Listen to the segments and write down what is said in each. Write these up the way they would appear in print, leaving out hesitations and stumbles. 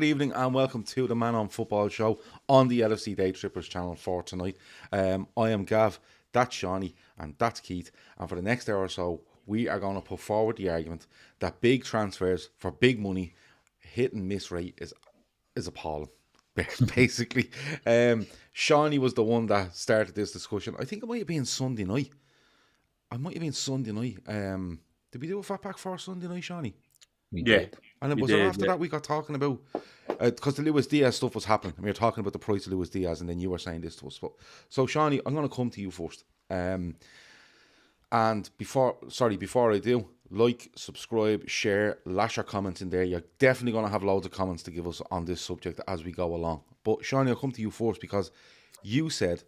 good evening and welcome to the Man on Football show on the LFC Daytrippers channel for tonight. I am Gav, that's Seany and that's Keith, and for the next hour or so we are going to put forward the argument that big transfers for big money, hit and miss rate is appalling. Basically, Seany was the one that started this discussion. I think it might have been Sunday night. Did we do a Fat Pack for Sunday night, Seany? We did. And it was after that we got talking about, because the Luis Diaz stuff was happening, and we were talking about the price of Luis Diaz, and then you were saying this to us. So Seany, I'm going to come to you first. And before I do, like, subscribe, share, lash your comments in there. You're definitely going to have loads of comments to give us on this subject as we go along. But Seany, I'll come to you first because you said,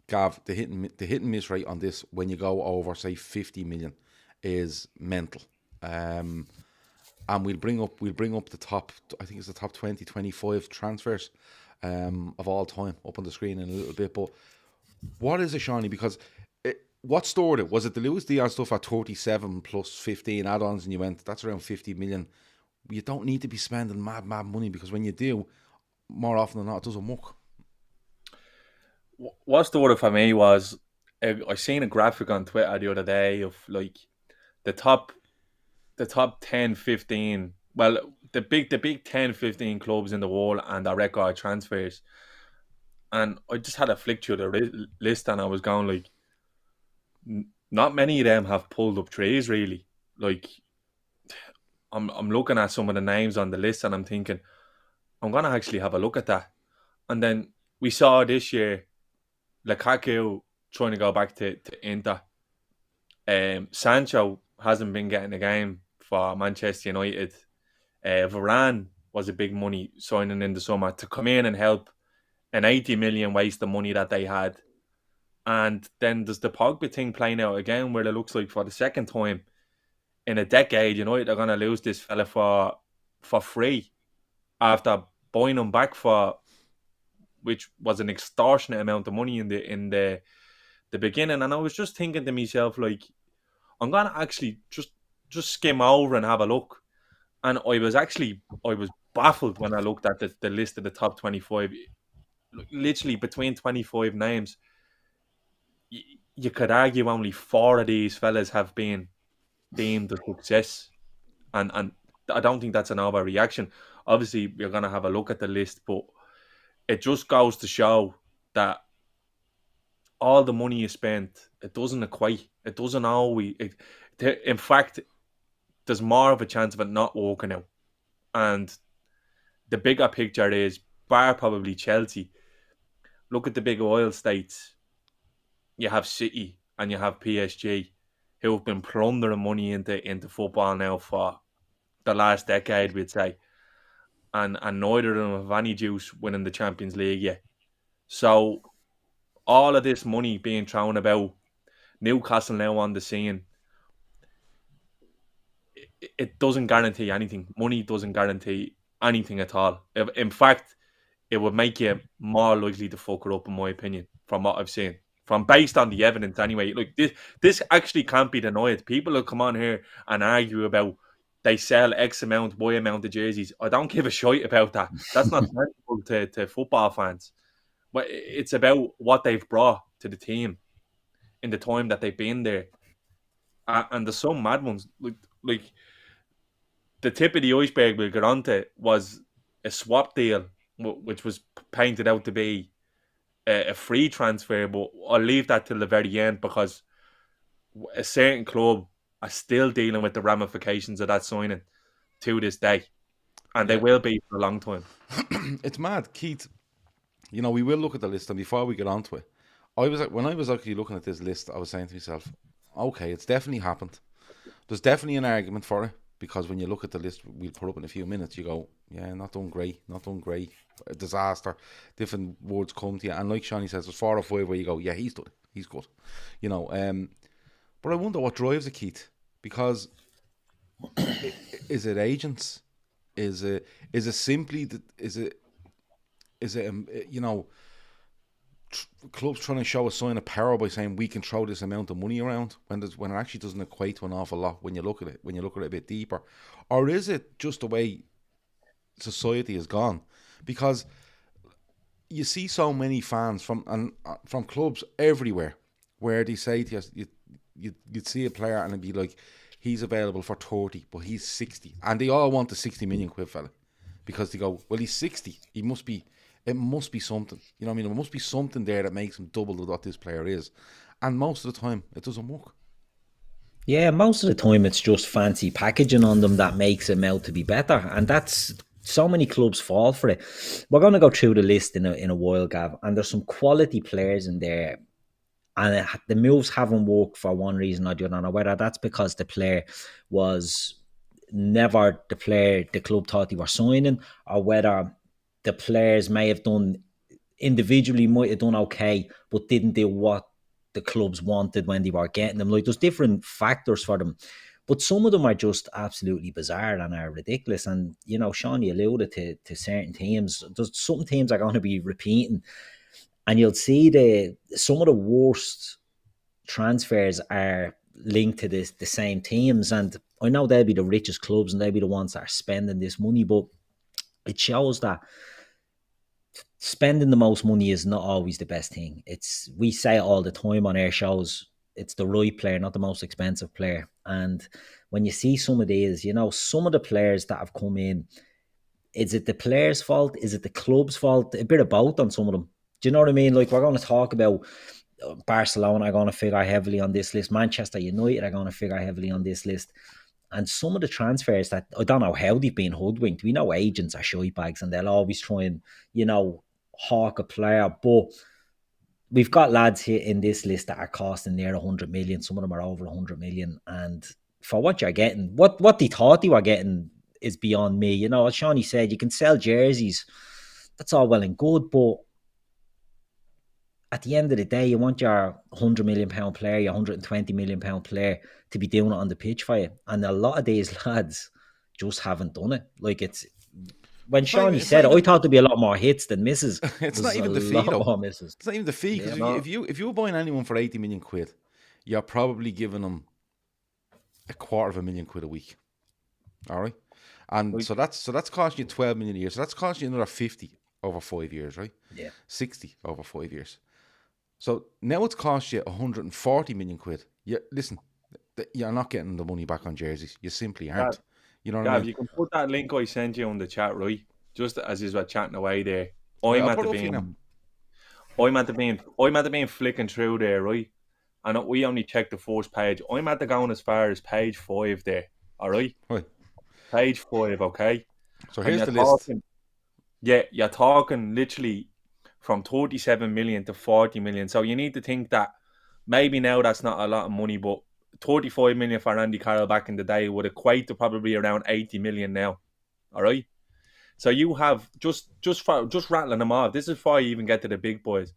Gav, the hit and miss rate on this when you go over, say, 50 million is mental. And we'll bring up the top, I think it's the top 20, 25 transfers of all time up on the screen in a little bit. But what is it, Seany? Because what stored it? Was it the Luis Diaz stuff at 37 plus 15 add-ons and you went, that's around 50 million. You don't need to be spending mad money, because when you do, more often than not, it doesn't work. What stored it for me was, I seen a graphic on Twitter the other day of like the top 10, 15, well, the big 10, 15 clubs in the world and their record transfers. And I just had a flick through the list and I was going like, not many of them have pulled up trees really. Like, I'm looking at some of the names on the list and I'm thinking, I'm going to actually have a look at that. And then we saw this year, Lukaku trying to go back to Inter. Sancho hasn't been getting a game for Manchester United. Varane was a big money signing in the summer to come in and help an 80 million waste of money that they had. And then there's the Pogba thing playing out again, where it looks like for the second time in a decade, United are going to lose this fella for free after buying him back for, which was an extortionate amount of money in the beginning. And I was just thinking to myself, like, I'm going to actually just skim over and have a look. And I was baffled when I looked at the list of the top 25. Literally between 25 names, you could argue only 4 of these fellas have been deemed a success. And I don't think that's an overreaction. Obviously, we're going to have a look at the list, but it just goes to show that all the money you spent, it doesn't equate. It doesn't always. In fact, there's more of a chance of it not working out. And the bigger picture is, bar probably Chelsea, look at the big oil states. You have City and you have PSG, who have been plundering money into football now for the last decade, we'd say. And neither of them have any juice winning the Champions League yet. So all of this money being thrown about, Newcastle now on the scene, it doesn't guarantee anything. Money doesn't guarantee anything at all. In fact, it would make you more likely to fuck it up, in my opinion, from what I've seen. Based on the evidence anyway. Like, this actually can't be denied. People will come on here and argue about they sell X amount, Y amount of jerseys. I don't give a shit about that. That's not sensible to football fans. But it's about what they've brought to the team in the time that they've been there. And there's some mad ones. Like the tip of the iceberg we'll get onto was a swap deal, which was painted out to be a free transfer, but I'll leave that till the very end because a certain club are still dealing with the ramifications of that signing to this day, and they will be for a long time. It's mad, Keith. We will look at the list, and before we get onto it, when I was actually looking at this list, I was saying to myself, okay, it's definitely happened. There's definitely an argument for it, because when you look at the list we'll put up in a few minutes, you go, yeah, not done great, a disaster, different words come to you, and like Seany says, there's 4 or 5 where you go, yeah, he's done it, he's good, but I wonder what drives it, Keith, because is it agents, is it simply clubs trying to show a sign of power by saying we can throw this amount of money around when it actually doesn't equate to an awful lot when you look at it a bit deeper? Or is it just the way society has gone, because you see so many fans from clubs everywhere where they say to you'd see a player and it'd be like, he's available for 30, but he's 60, and they all want the 60 million quid fella, because they go, well, he's 60, it must be something, you know what I mean? There must be something there that makes him double what this player is, and most of the time it doesn't work. Yeah, most of the time it's just fancy packaging on them that makes them out to be better, and that's so many clubs fall for it. We're going to go through the list in a while, Gav, and there's some quality players in there, and the moves haven't worked for one reason or the other. Whether that's because the player was never the player the club thought they were signing, or whether the players may have done individually, might have done okay, but didn't do what the clubs wanted when they were getting them. Like, there's different factors for them, but some of them are just absolutely bizarre and are ridiculous. And, you know, Sean, you alluded to certain teams. There's some teams are going to be repeating, and you'll see some of the worst transfers are linked to the same teams. And I know they'll be the richest clubs and they'll be the ones that are spending this money, but it shows that spending the most money is not always the best thing. We say it all the time on our shows, it's the right player, not the most expensive player. And when you see some of these, you know, some of the players that have come in, is it the player's fault? Is it the club's fault? A bit of both on some of them. Do you know what I mean? Like, we're going to talk about Barcelona are going to figure heavily on this list. Manchester United are going to figure heavily on this list. And some of the transfers that, I don't know how they've been hoodwinked. We know agents are shitebags and they'll always try and, you know, hawk a player. But we've got lads here in this list that are costing near 100 million. Some of them are over 100 million. And for what you're getting, what they thought they were getting is beyond me. You know, as Shawnee said, you can sell jerseys. That's all well and good. But at the end of the day, you want your £100 million player, your £120 million player to be doing it on the pitch for you. And a lot of these lads just haven't done it. Like, when Shawnee said it, I thought there'd be a lot more hits than misses. It's not even the fee, though. It's not even the fee, because if you were buying anyone for 80 million quid, you're probably giving them £250,000 a week. All right? And so that's costing you 12 million a year. So that's costing you another 50 over 5 years, right? Yeah. 60 over 5 years. So now it's cost you 140 million quid. Listen, you're not getting the money back on jerseys. You simply aren't. You know what I mean? You can put that link I sent you on the chat, right? Just as you were chatting away there. I'm at the being flicking through there, right? And we only checked the first page. I'm at the going as far as page 5 there. All right? Right. Page 5, okay? So here's the list. You're talking literally from 37 million to 40 million. So you need to think that maybe now that's not a lot of money, but 35 million for Andy Carroll back in the day would equate to probably around 80 million now. All right? So you have, just rattling them off, this is before you even get to the big boys.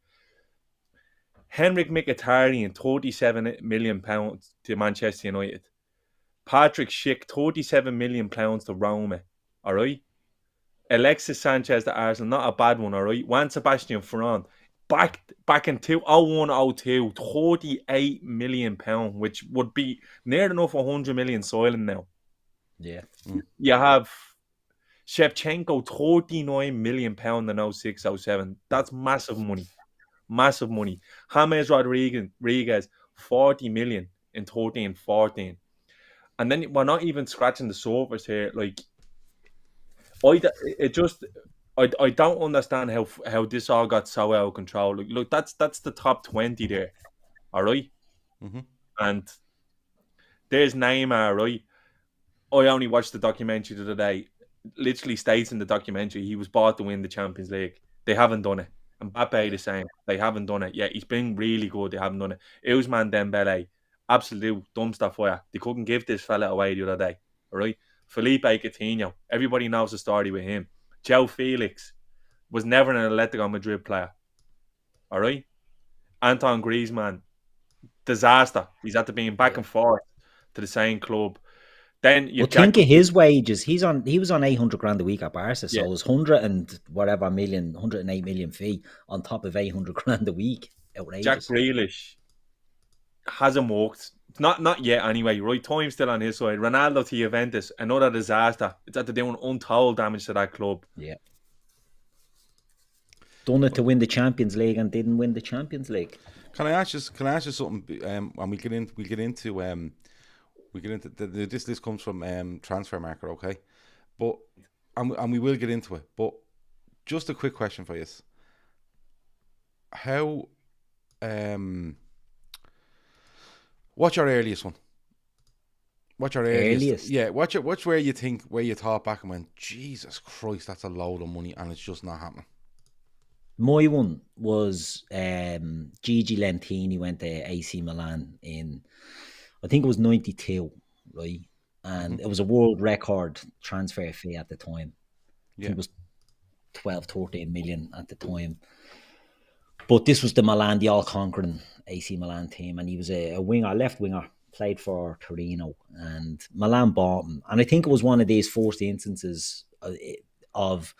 Henrik Mkhitaryan, £37 million to Manchester United. Patrick Schick, £37 million to Roma. All right? Alexis Sanchez to Arsenal, not a bad one, all right? Juan Sebastian Ferran, back in 2001-02, £38 million, which would be near enough 100 million soiling now. Yeah. You have Shevchenko, £39 million in 06-07. That's massive money. Massive money. James Rodriguez, 40 million in 13-14. And then we're not even scratching the surface here. Like, I don't understand how this all got so out of control. Look, that's the top 20 there, all right? Mm-hmm. And there's Neymar, right? I only watched the documentary the other day. Literally states in the documentary he was bought to win the Champions League. They haven't done it. Mbappe the same. They haven't done it. Yeah, he's been really good. They haven't done it. Ousmane Dembele, absolute dumpster fire. They couldn't give this fella away the other day, all right? Féileacáin, Coutinho, everybody knows the story with him. Joe Felix was never an Atletico Madrid player. All right? Antoine Griezmann, disaster. He's had to be back and forth to the same club. Then you think of his wages. He was on 800 grand a week at Barca, so it was 108 million fee on top of 800 grand a week. Outrageous. Jack Grealish hasn't worked. Not yet anyway, right? Time's still on his side. Ronaldo to Juventus, another disaster. It's after doing untold damage to that club. Yeah. Done it to win the Champions League and didn't win the Champions League. Can I ask you something? And we get into this list comes from Transfer Market, okay? But and we will get into it. But just a quick question for you: how what's your earliest one? What's your earliest? Yeah, what's where you thought back and went, Jesus Christ, that's a load of money, and it's just not happening. My one was Gigi Lentini went to AC Milan in, I think it was 92, right? And it was a world record transfer fee at the time. I think it was 12, 13 million at the time. But this was the Milan, the all-conquering AC Milan team, and he was a winger, left winger, played for Torino, and Milan bought him. And I think it was one of these first instances of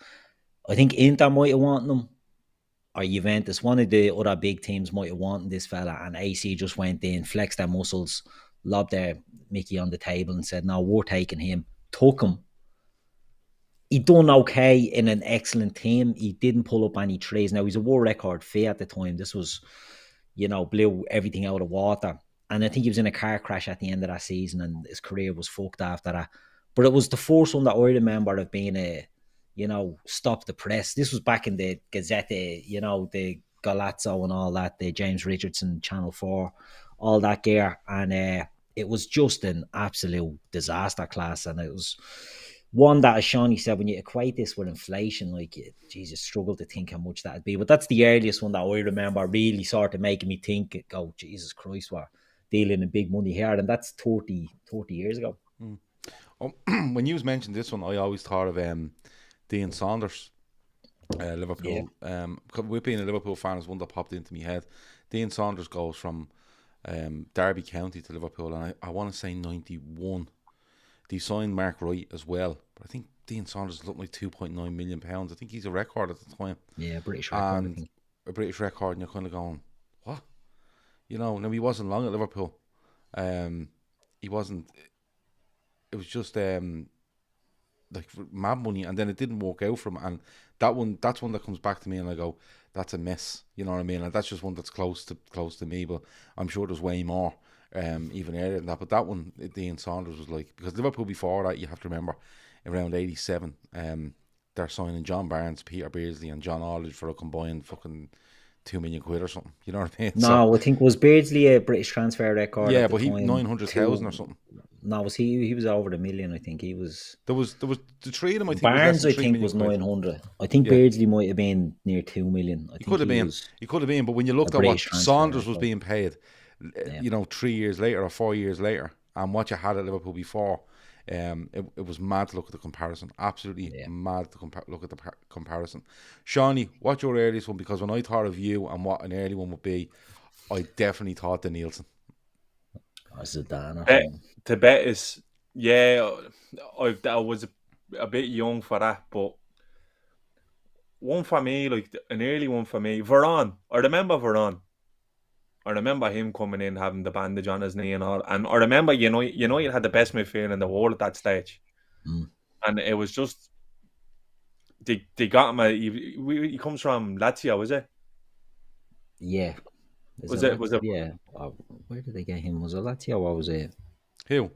I think Inter might have wanted him, or Juventus, one of the other big teams might have wanted this fella, and AC just went in, flexed their muscles, lobbed their Mickey on the table and said, no, we're taking him. Took him. He done okay in an excellent team. He didn't pull up any trees. Now, he's a world record fee at the time. This was, blew everything out of water. And I think he was in a car crash at the end of that season, and his career was fucked after that. But it was the first one that I remember of being stop the press. This was back in the Gazette, the Galazzo and all that, the James Richardson, Channel 4, all that gear. And it was just an absolute disaster class. And it was one that, as Shawnee said, when you equate this with inflation, like, Jesus, struggle to think how much that'd be. But that's the earliest one that I remember really sort of making me think, oh, Jesus Christ, we're dealing in big money here. And that's 30 years ago. When you mentioned this one, I always thought of Dean Saunders, Liverpool. Yeah. With being a Liverpool fan, is one that popped into my head. Dean Saunders goes from Derby County to Liverpool, and I want to say 91. They signed Mark Wright as well, but I think Dean Saunders is looking like £2.9 million. I think he's a record at the time. Yeah, British record. And a British record, and you're kind of going, what? Now he wasn't long at Liverpool. He wasn't. It was just like mad money, and then it didn't work out for him. And that's one that comes back to me, and I go, that's a mess. You know what I mean? And that's just one that's close to me. But I'm sure there's way more, even earlier than that. But that one, Dean Saunders was like, because Liverpool before that, you have to remember, around 87, they're signing John Barnes, Peter Beardsley, and John Aldridge for a combined fucking £2 million or something. You know what I mean? No, I think was Beardsley a British transfer record? Yeah, but he 900,000 or something. No, he was over the million. I think he was. There was the three of them. I think Barnes, I think, was 900. I think Beardsley might have been near 2 million. He could have been. But when you looked at what Saunders was being paid, 3 years later or 4 years later, and what you had at Liverpool before, it was mad to look at the comparison. Absolutely mad to look at the comparison. Shawnee, what's your earliest one? Because when I thought of you and what an early one would be, I definitely thought the Nielsen. To bet is, I was a bit young for that, but one for me, like an early one for me, Varane. I remember Varane. I remember him coming in, having the bandage on his knee and all. And I remember, United had the best midfield in the world at that stage. And it was just, they got him. He comes from Lazio, is it? Yeah. Was it? Yeah. Where did they get him? Was it Lazio or was it? Who?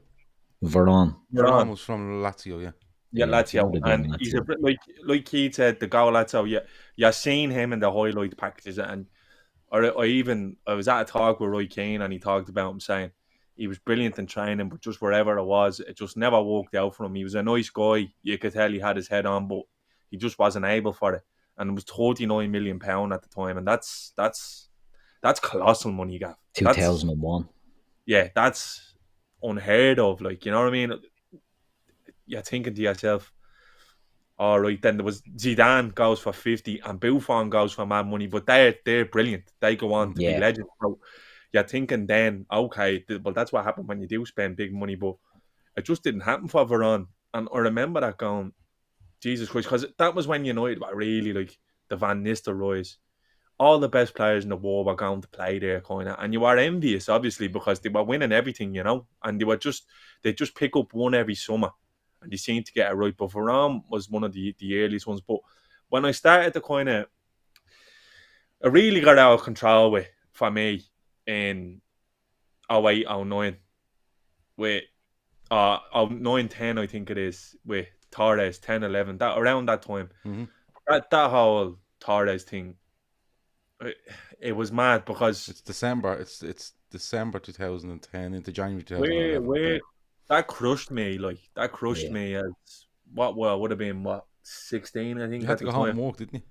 Varane. Varane was from Lazio, yeah. Yeah, Lazio. And he's a bit like Keith said, the goal Lazio. You're seeing him in the highlight packages. And I was at a talk with Roy Keane, and he talked about him saying he was brilliant in training, but just wherever it was, it just never worked out for him. He was a nice guy. You could tell he had his head on, but he just wasn't able for it. And it was £39 million at the time, and that's colossal money, Gav. 2001. Yeah, that's unheard of. Like, you know what I mean? You're thinking to yourself, all right, then there was Zidane goes for 50 and Buffon goes for mad money, but they're brilliant. They go on to be legends. So you're thinking then, okay, well, that's what happened when you do spend big money, but it just didn't happen for Varane. And I remember that going, Jesus Christ, because that was when United were really like the Van Nistelrooys. all the best players in the world were going to play there, kind of, and you are envious, obviously, because they were winning everything, and they just pick up one every summer, and they seem to get it right. But Varane was one of the earliest ones. But when I started to kind of, it really got out of control for me in 08, 09, with 09, 10, I think it is, with Torres, 10, 11, around that time. Mm-hmm. That whole Torres thing, it was mad because it's December 2010 into January 2011. Where that crushed me, me as what would have been 16, I think. You had to go home and walk, didn't you?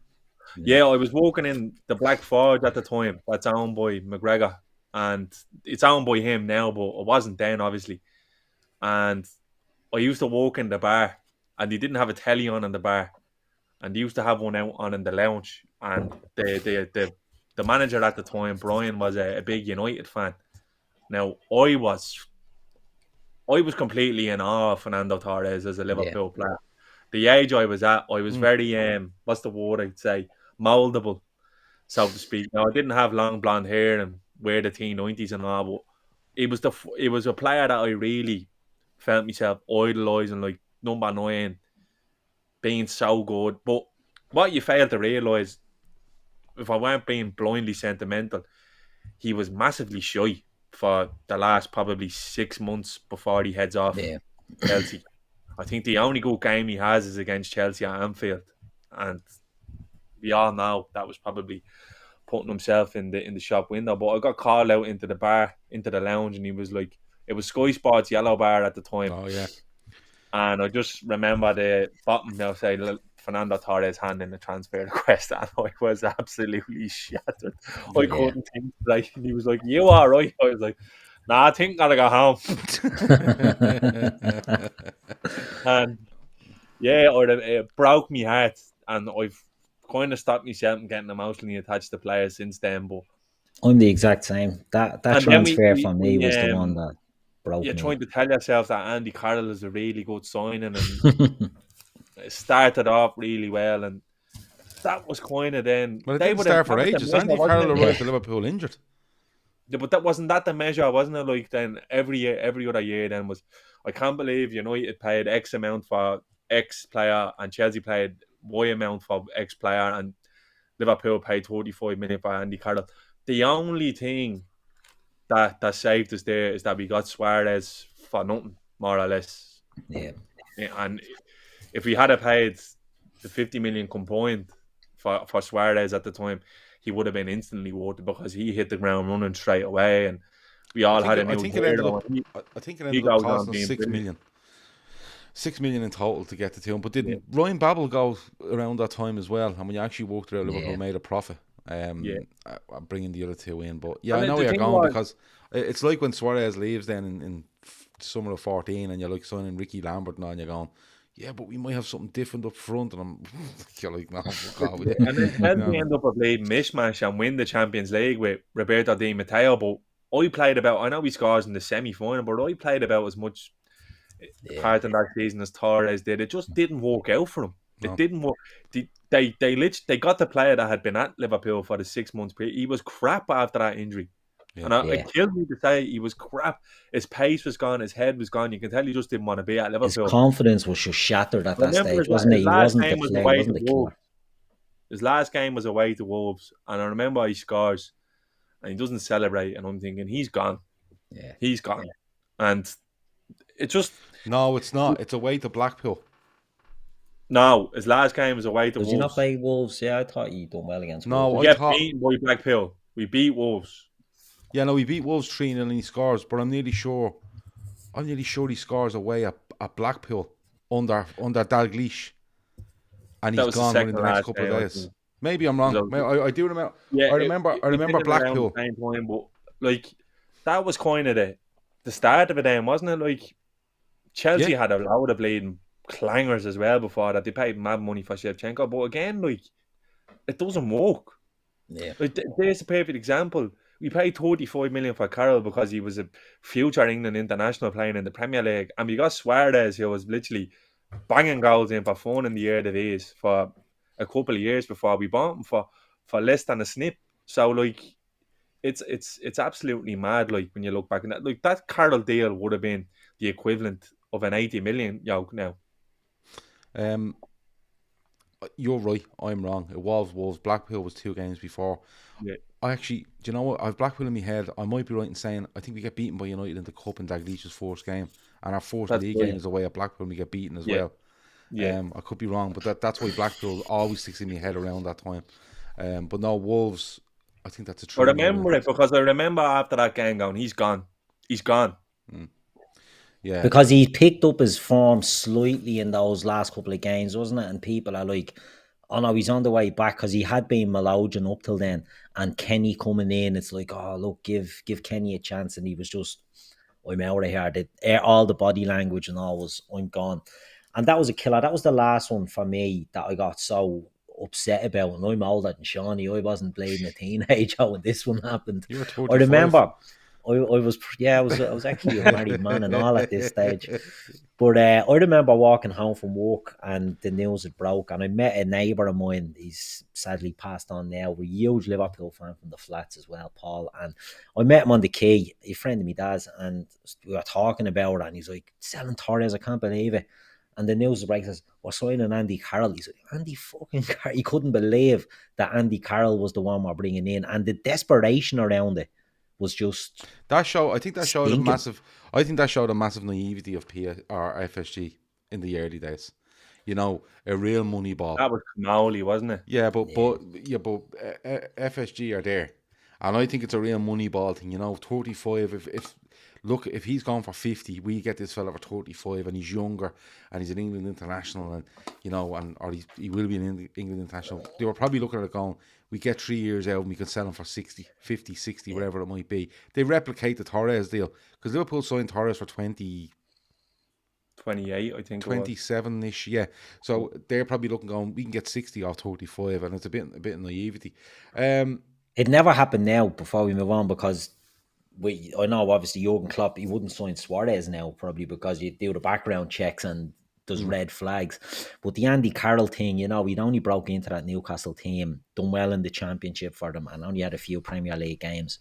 Yeah, I was walking in the Black Forge at the time. That's owned by McGregor, and it's owned by him now, but it wasn't then, obviously. And I used to walk in the bar, and he didn't have a telly on in the bar, and he used to have one out on in the lounge. And the manager at the time, Brian, was a big United fan. Now I was completely in awe of Fernando Torres as a Liverpool player. The age I was at, I was very what's the word I'd say, moldable, so to speak. Now I didn't have long blonde hair and wear the T90s and all, but it was a player that I really felt myself idolising, like number 9, being so good. But what you fail to realise, if I weren't being blindly sentimental, he was massively shy for the last probably 6 months before he heads off Chelsea. I think the only good game he has is against Chelsea at Anfield, and we all know that was probably putting himself in the shop window. But I got called out into the bar, into the lounge, and he was like, it was Sky Sports yellow bar at the time. Oh yeah. And I just remember the bottom now say Fernando Torres hand in the transfer request, and I was absolutely shattered. I couldn't think. Like, he was like, "You are right." I was like, "Nah, I think I gotta go home." And it broke me heart, and I've kind of stopped myself from getting emotionally attached to players since then. But I'm the exact same. That transfer for me was the one that broke me. You're trying to tell yourself that Andy Carroll is a really good signing, and it started off really well, and that was kind of then. Well, it didn't start for ages. Andy Carroll arrived to Liverpool injured. Yeah, but that wasn't the measure, wasn't it? Like, then every other year then was, I can't believe United paid X amount for X player and Chelsea paid Y amount for X player and Liverpool paid 45 million for Andy Carroll. The only thing that saved us there is that we got Suarez for nothing, more or less. Yeah. And if we had paid the 50 million combined for Suarez at the time, he would have been instantly worth it, because he hit the ground running straight away, and we all had a new. I think it ended up costing us 6 million. 6 million in total to get the team. But didn't Ryan Babel go around that time as well? And when you actually walked around, Liverpool made a profit. Bringing the other two in. But I know where you're going, because it's like when Suarez leaves then in summer of 14, and you're like signing Ricky Lambert now, and you're going, yeah, but we might have something different up front, and you're like, no, God, and then Chelsea end up a bleeding mishmash and win the Champions League with Roberto Di Matteo. But I know he scores in the semi-final, but I played about as much part in that season as Torres did. It just didn't work out for him. It didn't work. They got the player that had been at Liverpool for the 6 months period. He was crap after that injury. Yeah. And it killed me to say he was crap. His pace was gone. His head was gone. You can tell he just didn't want to be at Liverpool. His confidence was just shattered at that stage, wasn't it? He wasn't the player, wasn't the killer. His last game was away to Wolves. And I remember he scores and he doesn't celebrate. And I'm thinking, he's gone. Yeah. He's gone. And it just... No, it's not. It's away to Blackpool. No, his last game was away to Wolves. Did he not play Wolves? Yeah, I thought he done well against Wolves. No, we get beaten by Blackpool. We beat Wolves. Yeah, no, we beat Wolves 3-0 and he scores, but I'm nearly sure he scores away at Blackpool under Dalglish, and he's gone within the next couple of days. Maybe I'm wrong. I do remember. Yeah, I remember Blackpool. Time, but like, that was kind of the start of it then, wasn't it? Like, Chelsea had a load of bleeding clangers as well before that. They paid mad money for Shevchenko, but again, like, it doesn't work. Yeah, like, there's a perfect example. We paid 35 million for Carroll because he was a future England international playing in the Premier League, and we got Suarez, who was literally banging goals in for fun in the Eredivisie for a couple of years before we bought him for for less than a snip. So like, it's absolutely mad. Like when you look back, and that Carroll deal would have been the equivalent of an 80 million yoke now. You're right. I'm wrong. It was Wolves. Blackpool was 2 games before. Yeah. I actually, do you know what? I've Blackpool in my head. I might be right in saying I think we get beaten by United in the Cup in Dalglish's first game, and our first league game is away at Blackpool. And we get beaten as well. Yeah. I could be wrong, but that's why Blackpool always sticks in my head around that time. But no, Wolves. I think that's a true. I remember it because I remember after that game going, he's gone. He's gone. Yeah. Because he picked up his form slightly in those last couple of games, wasn't it? And people are like, oh no, he's on the way back, because he had been Malodjan up till then. And Kenny coming in, it's like, oh, look, give Kenny a chance. And he was just, I'm out of here. All the body language and all was, I'm gone. And that was a killer. That was the last one for me that I got so upset about. And I'm older than Shawnee. I wasn't bleeding a teenager when this one happened. You were 25. I remember... I was actually a married man and all at this stage. But I remember walking home from work and the news had broke, and I met a neighbour of mine. He's sadly passed on now. We're a huge Liverpool fan from the flats as well, Paul. And I met him on the quay, a friend of my dad's, and we were talking about it, and he's like, selling Torres, I can't believe it. And the news breaks, says, we're signing Andy Carroll. He's like, Andy fucking Carroll. He couldn't believe that Andy Carroll was the one we're bringing in. And the desperation around it was just that show. I think that showed stinking. a massive naivety of FSG in the early days. You know, a real money ball. That was Camoli, wasn't it? Yeah, but FSG are there, and I think it's a real money ball thing. You know, 35. If he's gone for 50, we get this fella for 35, and he's younger, and he's an England international, and you know, or he will be an England international. They were probably looking at it going, we get 3 years out and we can sell him for 60, 50, 60, whatever it might be. They replicate the Torres deal, because Liverpool signed Torres for 28, I think. 27-ish, yeah. So they're probably looking going, we can get 60 off 35, and it's a bit of naivety. It never happened now, before we move on, because I know obviously Jurgen Klopp, he wouldn't sign Suarez now, probably because you do the background checks and there's red flags. But the Andy Carroll thing, you know, he'd only broke into that Newcastle team, done well in the Championship for them, and only had a few Premier League games.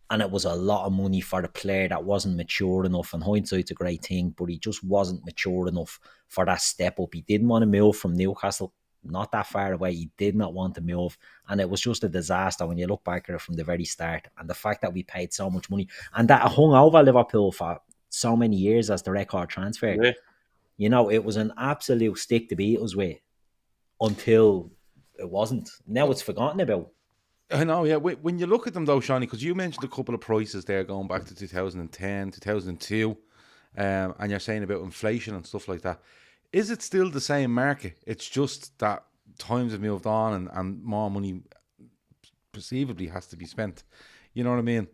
And it was a lot of money for the player that wasn't mature enough. And hindsight's a great thing, but he just wasn't mature enough for that step up. He didn't want to move from Newcastle, not that far away. He did not want to move. And it was just a disaster when you look back at it from the very start. And the fact that we paid so much money, and that hung over Liverpool for so many years as the record transfer. Yeah. You know, it was an absolute stick to beat us with until it wasn't. Now it's forgotten about. I know, yeah. When you look at them though, Shawnee, because you mentioned a couple of prices there going back to 2010, 2002, and you're saying about inflation and stuff like that. Is it still the same market? It's just that times have moved on and more money perceivably has to be spent. You know what I mean?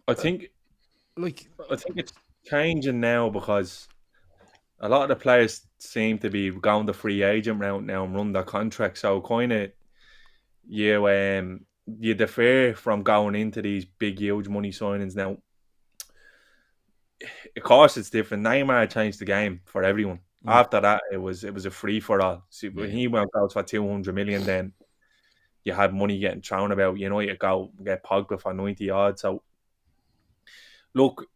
I think it's changing now because a lot of the players seem to be going the free agent route now and run their contract. So kind of you defer from going into these big, huge money signings now. Of course, it's different. Neymar changed the game for everyone. After that, it was a free for all. See, when he went out for 200 million, then you had money getting thrown about. You know, you go get Pogba for 90 odd. So, look,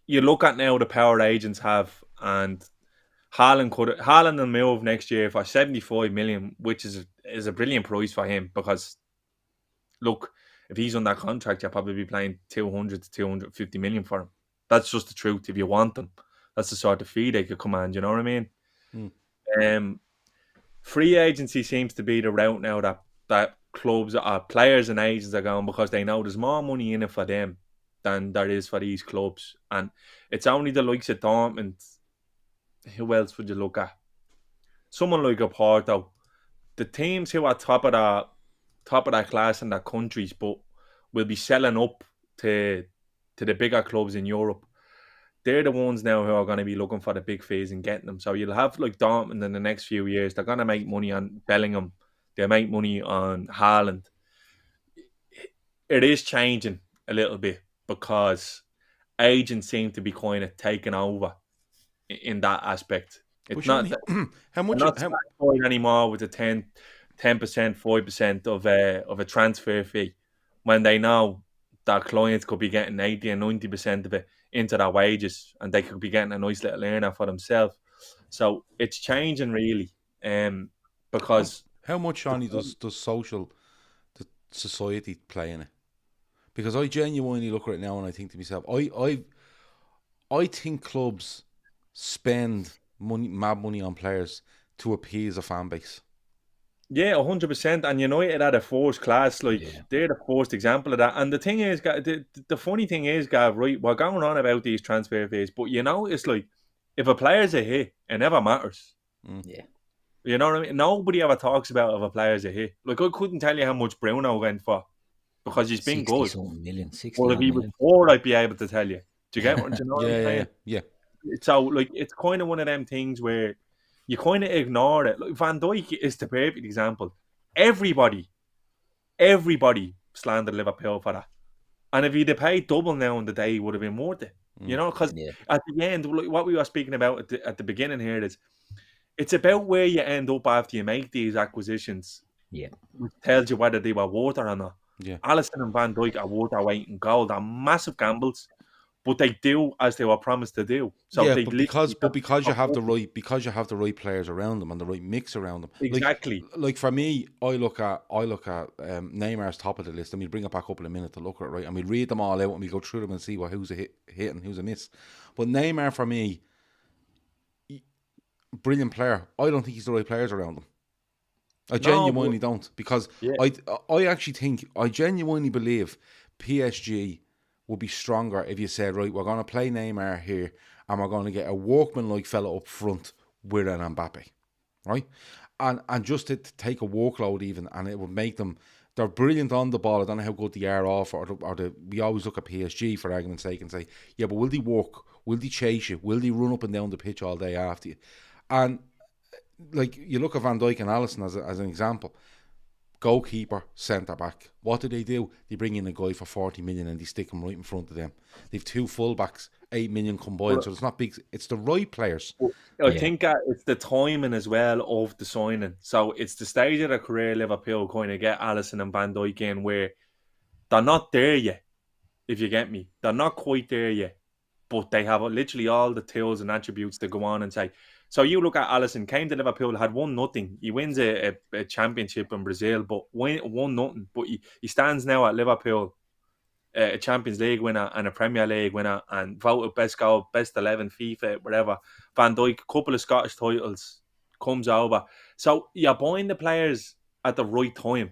you look at now the power agents have, and Haaland will move next year for 75 million, which is a brilliant price for him because, look, if he's on that contract, you'll probably be playing 200 to 250 million for him. That's just the truth. If you want them, that's the sort of fee they could command. You know what I mean? Free agency seems to be the route now that clubs, players and agents are going because they know there's more money in it for them than there is for these clubs. And it's only the likes of Dortmund. Who else would you look at? Someone like a Porto. The teams who are top of that class in their countries, but will be selling up to the bigger clubs in Europe. They're the ones now who are going to be looking for the big fees and getting them. So you'll have like Dortmund in the next few years. They're going to make money on Bellingham. They'll make money on Haaland. It is changing a little bit because agents seem to be kind of taking over in that aspect. It's not how much anymore with the 10%, 5% of a transfer fee when they know that clients could be getting 80 and 90% of it into their wages, and they could be getting a nice little earner for themselves. So it's changing really, because how much, Shawnee, does society play in it? Because I genuinely look at it now and I think to myself, I think clubs spend mad money on players to appease a fan base. Yeah, 100%. And United are the first class, like they're the first example of that. And the thing is, the funny thing is, Gav, right, we're going on about these transfer fees, but it's like, if a player's a hit, it never matters. Yeah. You know what I mean? Nobody ever talks about if a player's a hit. Like, I couldn't tell you how much Bruno went for, because he's been good. 60 Well, if he was poor, I'd be able to tell you. Do you get what you know what I'm saying? Yeah. So, like, it's kind of one of them things where you kind of ignore it. Like, Van Dijk is the perfect example. Everybody slandered Liverpool for that. And if he'd have paid double now on the day, he would have been worth it. You know, because at the end, what we were speaking about at the beginning here is, it's about where you end up after you make these acquisitions. Yeah. Which tells you whether they were worth it or not. Yeah. Alisson and Van Dijk are worth their weight in gold. They're massive gambles, but they do as they were promised to do. So yeah, because you have the right players around them and the right mix around them. Exactly. Like for me, I look at Neymar's top of the list, and we'll bring it back up in a minute to look at it, right? And we read them all out and we go through them and see who's a hit and who's a miss. But Neymar, for me, brilliant player. I don't think he's the right players around him. I genuinely don't, because I genuinely believe PSG would be stronger if you said, right, we're going to play Neymar here and we're going to get a workman-like fella up front with an Mbappe, right? And just to take a workload even, and it would make them, they're brilliant on the ball. I don't know how good they are off, we always look at PSG for argument's sake and say, yeah, but will they work? Will they chase you? Will they run up and down the pitch all day after you? And like, you look at Van Dijk and Alisson as an example. Goalkeeper, centre back. What do? They bring in a guy for 40 million and they stick him right in front of them. They've two fullbacks, 8 million combined, so it's not big. It's the right players. I think it's the timing as well of the signing. So it's the stage of their career Liverpool kind of get Alisson and Van Dijk in where they're not there yet, if you get me. They're not quite there yet, but they have literally all the tools and attributes to go on and say. So you look at Alisson, came to Liverpool, had 1-0. He wins a championship in Brazil, but 1-0. But he stands now at Liverpool, a Champions League winner and a Premier League winner, and voted best goal, best 11, FIFA, whatever. Van Dijk, couple of Scottish titles, comes over. So you're buying the players at the right time.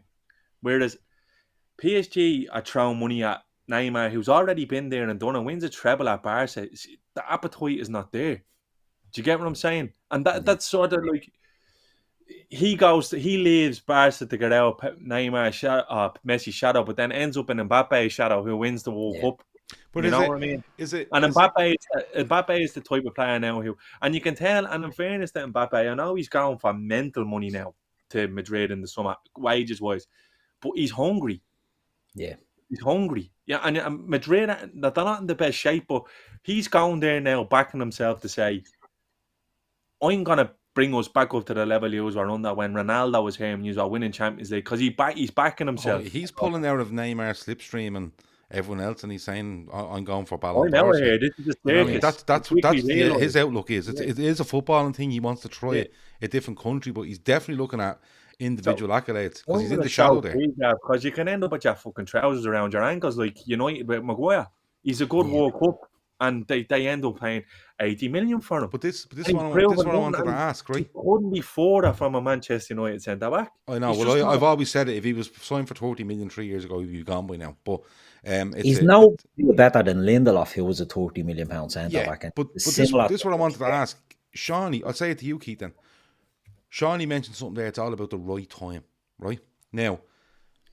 Whereas PSG are throwing money at Neymar, who's already been there and done it, wins a treble at Barca. The appetite is not there. Do you get what I'm saying? And that's sort of like, he leaves Barca to get out Neymar Messi shadow, but then ends up in Mbappe's shadow, who wins the World Cup. But you know what I mean? Mbappe is the type of player now who, and you can tell, and in fairness to Mbappe, I know he's going for mental money now to Madrid in the summer, wages wise, but he's hungry. Yeah. He's hungry. Yeah, and Madrid, they're not in the best shape, but he's going there now, backing himself to say, I'm going to bring us back up to the level you were under when Ronaldo was here and you were winning Champions League, because he's backing himself. He's pulling out of Neymar slipstream and everyone else, and he's saying, I'm going for Ballon d'Or. This is that's his outlook is. It is a footballing thing. He wants to try a different country, but he's definitely looking at individual accolades, because he's in the shadow there. Because you can end up with your fucking trousers around your ankles like United with Maguire. He's a good World Cup, and they end up paying 80 million for him. But this is what I wanted to ask, right? Couldn't be further from a Manchester United centre back. I know. Well, I've always said it. If he was signed for 30 million 3 years ago, he'd be gone by now. But he's no better than Lindelof, who was a 30 million pound centre back. But this is what I wanted to ask, Shawnee. I'll say it to you, Keith. Then Shawnee mentioned something there. It's all about the right time, right? Now,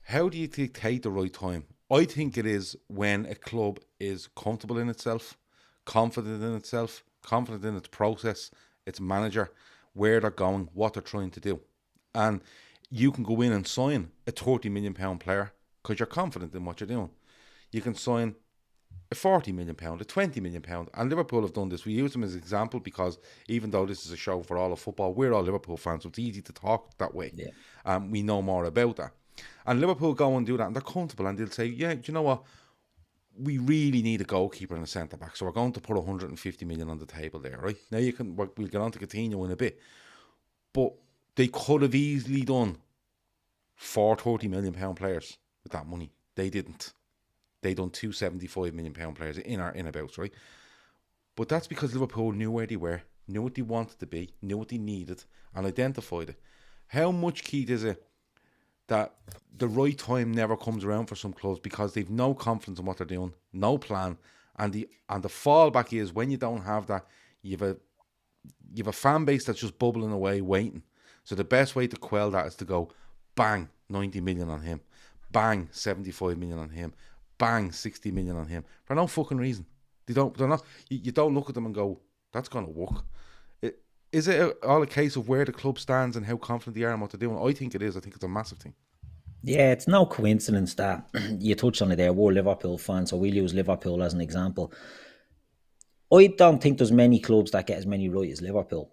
how do you dictate the right time? I think it is when a club is comfortable in itself, confident in itself, confident in its process, its manager, where they're going, what they're trying to do. And you can go in and sign a 30 million pound player because you're confident in what you're doing. You can sign a £40 million, a £20 million, and Liverpool have done this. We use them as an example because even though this is a show for all of football, we're all Liverpool fans, so it's easy to talk that way. Yeah. We know more about that. And Liverpool go and do that, and they're comfortable, and they'll say, yeah, do you know what? We really need a goalkeeper and a centre-back, so we're going to put 150 million on the table there, right? Now we'll get on to Coutinho in a bit. But they could have easily done 4 £30 million players with that money. They didn't. They done 2 £75 million players in or inabouts, right? But that's because Liverpool knew where they were, knew what they wanted to be, knew what they needed, and identified it. How much, Keith, is it that the right time never comes around for some clubs because they've no confidence in what they're doing, no plan, and the fallback is when you don't have that, you've a fan base that's just bubbling away, waiting. So the best way to quell that is to go, bang, 90 million on him, bang, 75 million on him, bang, 60 million on him, for no fucking reason. They're not. You don't look at them and go, that's going to work. Is it all a case of where the club stands and how confident they are and what they're doing? I think it is. I think it's a massive thing. Yeah, it's no coincidence that you touched on it there. We're Liverpool fans, so we'll use Liverpool as an example. I don't think there's many clubs that get as many right as Liverpool.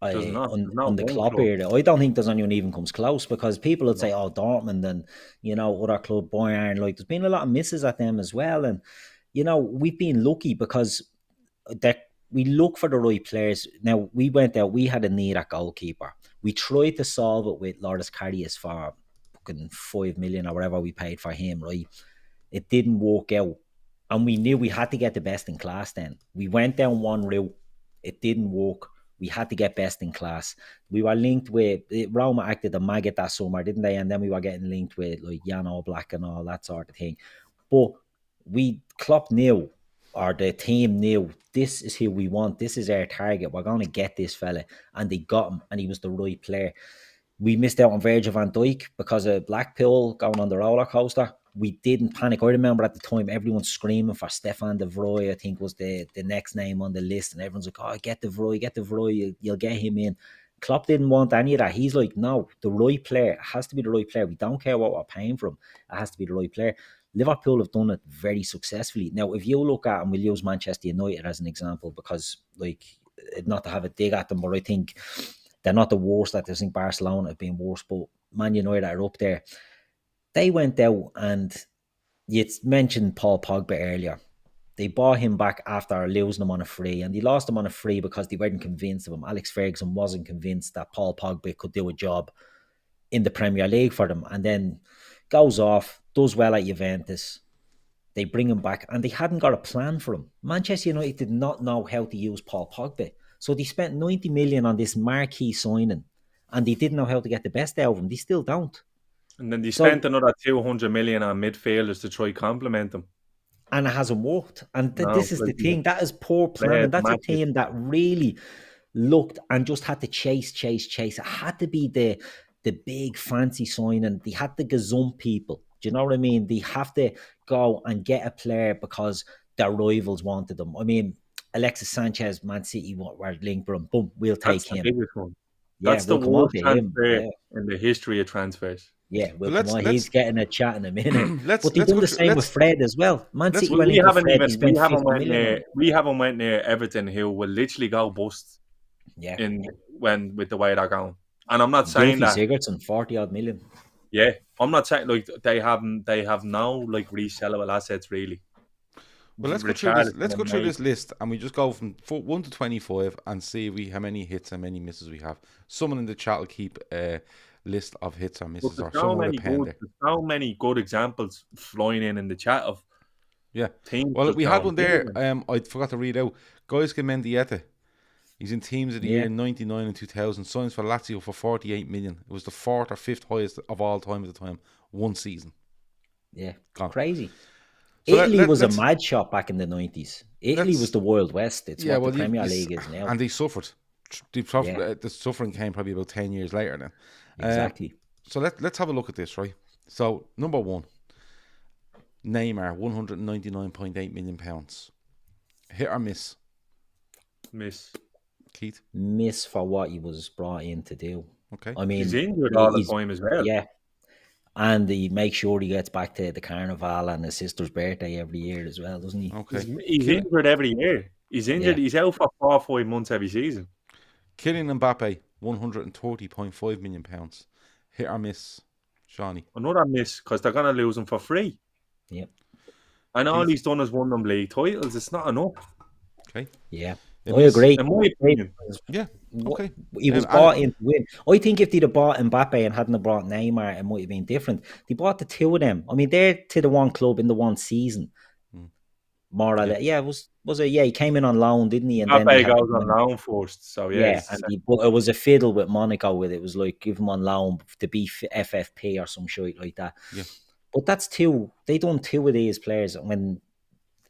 On the Klopp era, I don't think there's anyone even comes close, because people would say, "Oh, Dortmund and other club Bayern." Like, there's been a lot of misses at them as well, and we've been lucky because we look for the right players. Now, we went out, we had a need at goalkeeper. We tried to solve it with Loris Karius for fucking 5 million or whatever we paid for him, right? It didn't work out. And we knew we had to get the best in class then. We went down one route. It didn't work. We had to get best in class. We were linked with, Roma acted a maggot that summer, didn't they? And then we were getting linked with like Jan Oblak and all that sort of thing. But Klopp knew, or the team knew, this is who we want. This is our target. We're going to get this fella. And they got him, and he was the right player. We missed out on Virgil van Dijk because of Blackpool going on the roller coaster. We didn't panic. I remember at the time everyone screaming for Stefan de Vrij, I think was the next name on the list. And everyone's like, oh, get de Vrij, you'll get him in. Klopp didn't want any of that. He's like, no, the right player. It has to be the right player. We don't care what we're paying for him. It has to be the right player. Liverpool have done it very successfully. Now, if you look at, and we'll use Manchester United as an example, because, like, not to have a dig at them, but I think they're not the worst. I think Barcelona have been worse, but Man United are up there. They went out, and you mentioned Paul Pogba earlier. They bought him back after losing him on a free, and they lost him on a free because they weren't convinced of him. Alex Ferguson wasn't convinced that Paul Pogba could do a job in the Premier League for them, and then goes off, does well at Juventus. They bring him back, and they hadn't got a plan for him. Manchester United did not know how to use Paul Pogba, so they spent 90 million on this marquee signing, and they didn't know how to get the best out of him. They still don't. And then they spent another 200 million on midfielders to try complement them. And it hasn't worked. And this is the thing. That is poor planning. That's a team that really looked and just had to chase. It had to be the big fancy signing. They had to gazump people. Do you know what I mean? They have to go and get a player because their rivals wanted them. I mean, Alexis Sanchez, Man City were linked with him. Boom, we'll take him. That's the worst transfer in the history of transfers. Yeah, he's getting a chat in a minute. But they done the same with Fred as well. Man City we haven't went near Everton, who will literally go bust. Yeah, with the way they're going. And I'm not saying that Sigurdsson 40-odd million. Yeah, I'm not saying like they have no like resellable assets really. Well, let's go through this list, and we just go from 1 to 25 and see how many hits and many misses we have. Someone in the chat will keep a list of hits or misses, or someone with a pen there. There's so many good examples flying in the chat of teams. Well, we had one there. I forgot to read out. Gaisca Mendieta. He's in teams of the year 99 and 2000. Signs for Lazio for 48 million. It was the 4th or 5th highest of all time at the time. One season. Yeah, crazy. So Italy was a mad shot back in the 90s. Italy was the Wild West. It's what the Premier League is now. And they suffered. The suffering came probably about 10 years later then. Exactly. So let's have a look at this, right? So, number 1. Neymar, £199.8 million. Hit or miss? Miss. Keith? Miss for what he was brought in to do. Okay. I mean, he's injured all the time as well. Yeah. And he makes sure he gets back to the carnival and his sister's birthday every year as well, doesn't he? Okay. He's injured every year. He's injured. Yeah. He's out for 4 or 5 months every season. Kylian Mbappe, £130.5 million. Hit or miss, Shawnee? Another miss because they're going to lose him for free. Yep. And all he's done is won them league titles. It's not enough. Okay. Yeah. It I is- agree. In my opinion. Yeah. Okay. He was bought in to win. I think if they'd have bought Mbappe and hadn't have brought Neymar, it might have been different. They bought the two of them. I mean, they're to the one club in the one season. More or less. Yeah, was it? Yeah, he came in on loan, didn't he? And then they Mbappe had goes to on loan first. So, yeah, and but it was a fiddle with Monaco with it. It was like give him on loan to be FFP or some shit like that. Yeah. But that's two. They done two of these players when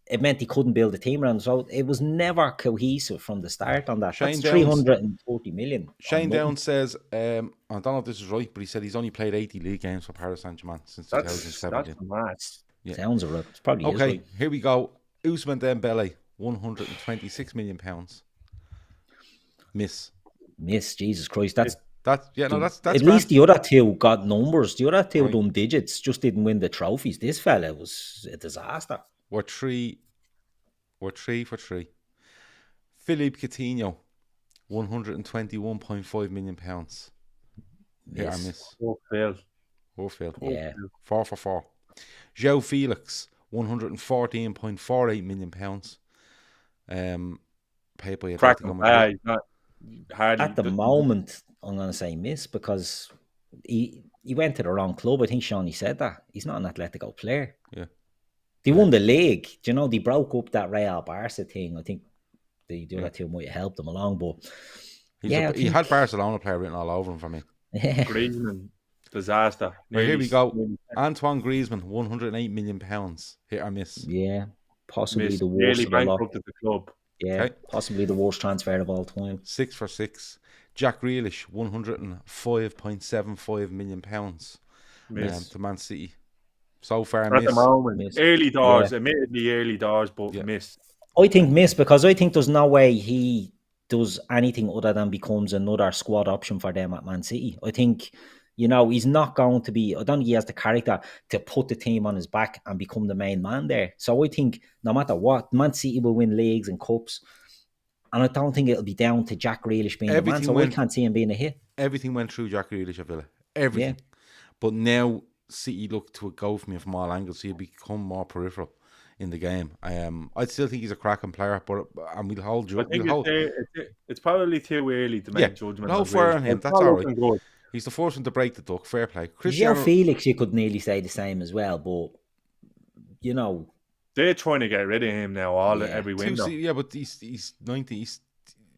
it meant he couldn't build a team around. So it was never cohesive from the start on that. Shane That's Downs- 340 million. Shane Downs says, I don't know if this is right, but he said he's only played 80 league games for Paris Saint-Germain since that's 2017. mad. Yeah. Sounds right. It's probably is Okay, right. here we go. Ousmane Dembele, £126 million. Miss. Miss, Jesus Christ. That's That's that's at grand. least the other two got numbers. The other two Right. done digits, just didn't win the trophies. This fella was a disaster. We're three for three. Philippe Coutinho, £121.5 million. Hit or miss. Oh, fail. Or fail. Yeah. 4 for 4. João Felix, £114.48 million. Paid by Crack Atletico him. Madrid. He's not hardly. At the moment, I'm going to say miss because he went to the wrong club. I think Shawnee said that. He's not an Atletico player. Yeah. They won the league. Do you know, they broke up that Real Barca thing. I think the other two might have helped them along. But He think- had Barcelona player written all over him for me. yeah, Griezmann, disaster. Right, here we go. Nearly Antoine Griezmann, £108 million. Hit or miss. yeah, possibly missed. the worst Nearly of the lot. bankrupted the club. Yeah, Okay. possibly the worst transfer of all time. 6 for 6. Jack Grealish, £105.75 million. Miss. To Man City. So far, At miss. the moment, Miss. early doors, admittedly early doors, but Yeah. miss. I think miss because I think there's no way he does anything other than becomes another squad option for them at Man City. I think, he's not going to be, I don't think he has the character to put the team on his back and become the main man there. So I think no matter what, Man City will win leagues and cups. And I don't think it'll be down to Jack Grealish being the man. So I can't see him being a hit. Everything went through Jack Grealish at Villa. Everything. But now City look to go for me from all angles, so he'll become more peripheral in the game. I still think he's a cracking player, but and we'll hold I think it's probably too early to make judgment. No fair on him. It's That's not all right. looking good. He's the first one to break the duck. Fair play. João Felix, you could nearly say the same as well, but They're trying to get rid of him now. Every window. but he's 90.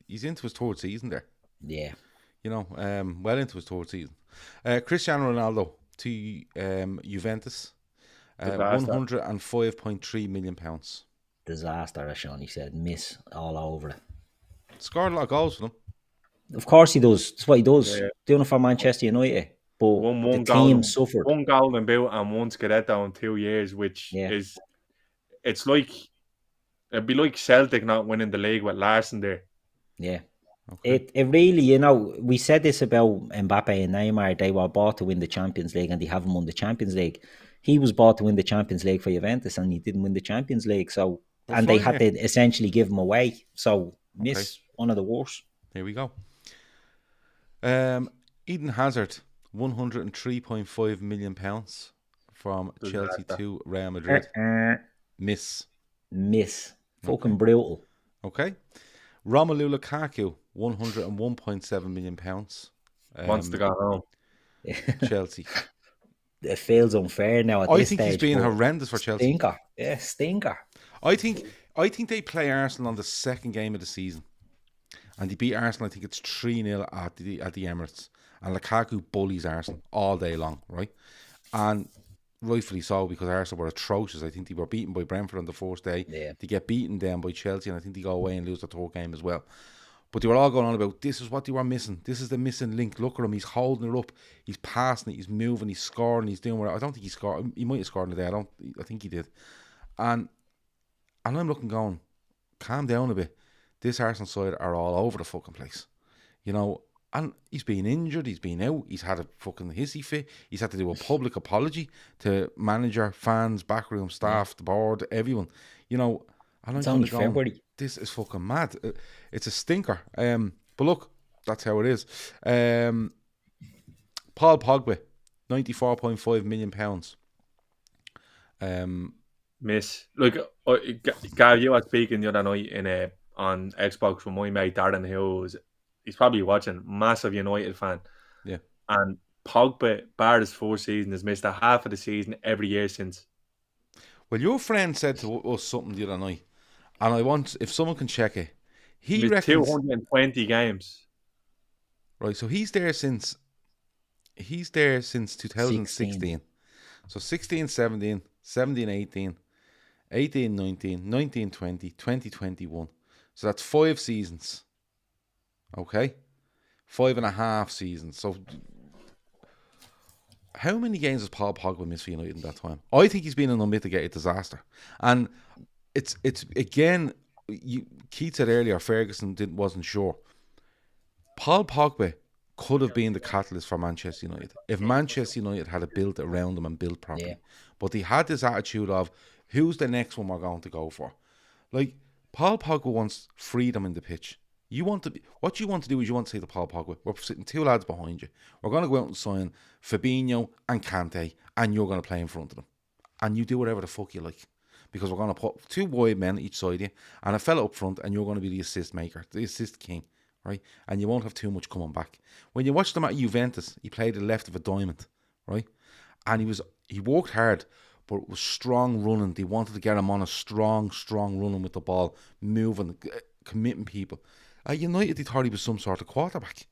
He's into his third season there. Yeah. Well into his third season. Cristiano Ronaldo to Juventus, £105.3 million. Disaster, as Shawnee said. Miss all over it. Scored a lot of goals for them. Of course he does. That's what he does. Yeah. Doing it for Manchester United. But One the team suffered. One golden boot and one Scudetto in 2 years, which is, it's like, it'd be like Celtic not winning the league with Larson there. Yeah. Okay. It really, we said this about Mbappe and Neymar. They were bought to win the Champions League and they haven't won the Champions League. He was bought to win the Champions League for Juventus and he didn't win the Champions League. So, and they had to essentially give him away. So, miss one of the worst. Here we go. Eden Hazard, £103.5 million from Chelsea to Real Madrid. Miss. Fucking brutal. Okay. Romelu Lukaku, £101.7 million. Wants to go home. Chelsea. It feels unfair now at I this think stage. he's been horrendous for Chelsea. Stinker. Yeah, stinker. I think they play Arsenal on the second game of the season. And they beat Arsenal, I think it's 3-0 at the Emirates. And Lukaku bullies Arsenal all day long, right? And rightfully so, because Arsenal were atrocious. I think they were beaten by Brentford on the first day. Yeah. They get beaten down by Chelsea, and I think they go away and lose the third game as well. But they were all going on about, this is what they were missing. This is the missing link. Look at him. He's holding it up. He's passing it. He's moving. He's scoring. He's doing whatever. I don't think he scored. He might have scored today. I think he did. And I'm looking going, calm down a bit. This Arsenal side are all over the fucking place. And he's been injured, he's been out, he's had a fucking hissy fit, he's had to do a public apology to manager, fans, backroom staff, the board, everyone. You know, and It's I'm only kind of going, February. this is fucking mad. It's a stinker. But look, that's how it is. Paul Pogba, £94.5 million. Miss. Look, Gary, you were speaking the other night in on Xbox with my mate Darren, he's probably watching, massive United fan. Yeah. And Pogba, bar his first season, has missed a half of the season every year since. Well, your friend said to us something the other night, and I want, if someone can check it, he missed reckons 220 games. Right, so he's there since 2016. 16. So 16, 17, 17, 18, 18, 19, 19, 20, 20, 21. So that's 5 seasons. Okay? 5.5 seasons. So how many games has Paul Pogba missed for United in that time? I think he's been an unmitigated disaster. And it's again, Keith said earlier, Ferguson wasn't sure. Paul Pogba could have been the catalyst for Manchester United if Manchester United had built around him and built properly. Yeah. But he had this attitude of, who's the next one we're going to go for? Like, Paul Pogba wants freedom in the pitch. What you want to do is you want to say to Paul Pogba, we're sitting 2 lads behind you. We're going to go out and sign Fabinho and Kante, and you're going to play in front of them. And you do whatever the fuck you like. Because we're going to put 2 wide men each side of you, and a fella up front, and you're going to be the assist maker, the assist king. Right, and you won't have too much coming back. When you watched him at Juventus, he played the left of a diamond, right? And he worked hard, but it was strong running. They wanted to get him on a strong running with the ball, moving, committing people. At United, they thought he was some sort of quarterback.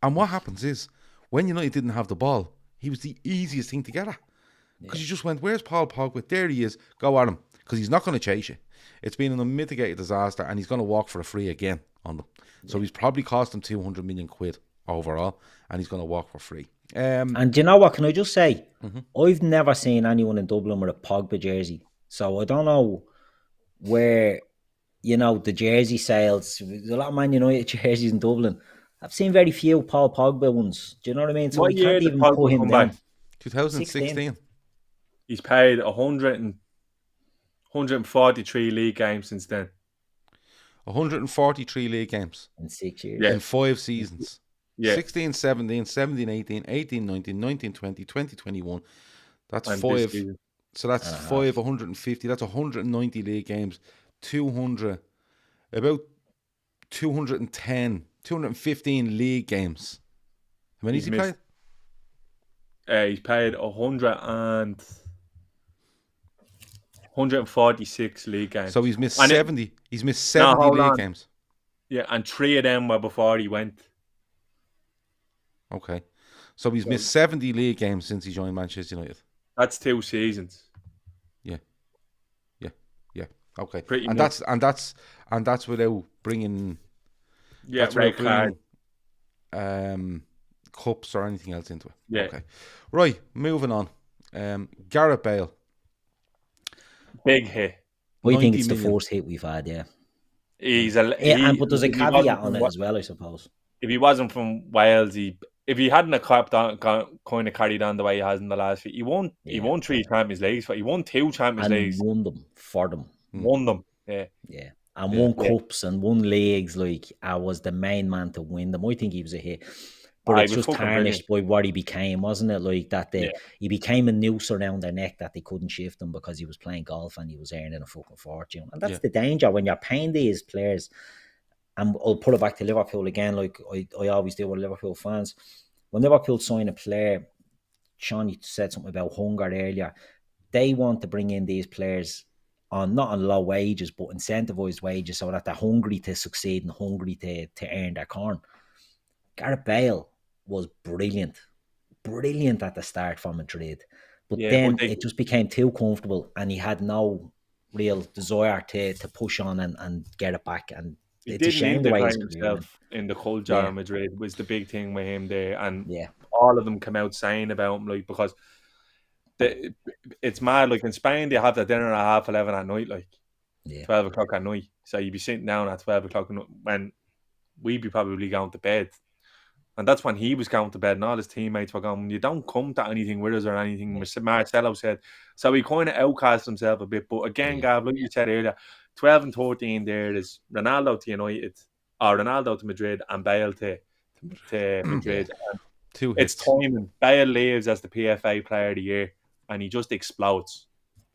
And what happens is, when United didn't have the ball, he was the easiest thing to get at. Because you just went, where's Paul Pogba? There he is. Go at him. Because he's not going to chase you. It's been an unmitigated disaster, and he's going to walk for a free again on them. So he's probably cost him 200 million quid overall, and he's going to walk for free. And you know what, can I just say, I've never seen anyone in Dublin with a Pogba jersey. So I don't know where, the jersey sales, there's a lot of Man United jerseys in Dublin. I've seen very few Paul Pogba ones. Do you know what I mean? So What we can't year even did Pogba put him come down. back? 2016. He's played 143 league games since then. 143 league games. In 6 years. Yeah. In 5 seasons. Yeah. 16, 17, 17, 18, 18, 19, 19, 20, 20, 21. That's And 5. this season. So that's 5, 150. That's 190 league games. 200, about 210, 215 league games. How many has he played? He's played 146 league games. So he's missed And 70. He's missed 70 league games. Yeah, and 3 of them were before he went. Okay. So he's missed 70 league games since he joined Manchester United. That's 2 seasons. Okay. Pretty and much. that's without bringing Red card. cups or anything else into it. Yeah. Okay. Right, moving on. Gareth Bale. Big hit. I think it's 90 the million. first hit we've had, yeah. But there's a caveat on it as well, I suppose. If he wasn't from Wales, if he hadn't kind of carried on the way he has in the last few, he won 3 Champions Leagues, but he won 2 Champions Leagues. And won them for them. Won them, yeah. Yeah. And won cups and won leagues. I was the main man to win them. I think he was a hit. But it's just tarnished by what he became, wasn't it? He became a noose around their neck that they couldn't shift him because he was playing golf and he was earning a fucking fortune. And that's the danger when you're paying these players. And I'll put it back to Liverpool again, like I always do with Liverpool fans. When Liverpool sign a player, Sean, you said something about hunger earlier. They want to bring in these players not on low wages, but incentivized wages so that they're hungry to succeed and hungry to earn their corn. Gareth Bale was brilliant at the start for Madrid. But then it just became too comfortable and he had no real desire to push on and get it back. And it's a shame the way he's himself in the culture of Madrid was the big thing with him there. And all of them come out saying about him, because it's mad. Like in Spain, they have their dinner at 11:30 at night, 12 o'clock at night. So you'd be sitting down at 12 o'clock when we'd be probably going to bed. And that's when he was going to bed and all his teammates were going, you don't come to anything with us or anything, Marcelo said. So he kind of outcast himself a bit. But again, Gav, like you said earlier, 12 and 13 there is Ronaldo to United, or Ronaldo to Madrid, and Bale to Madrid. And it's timing. Bale leaves as the PFA Player of the Year, and he just explodes.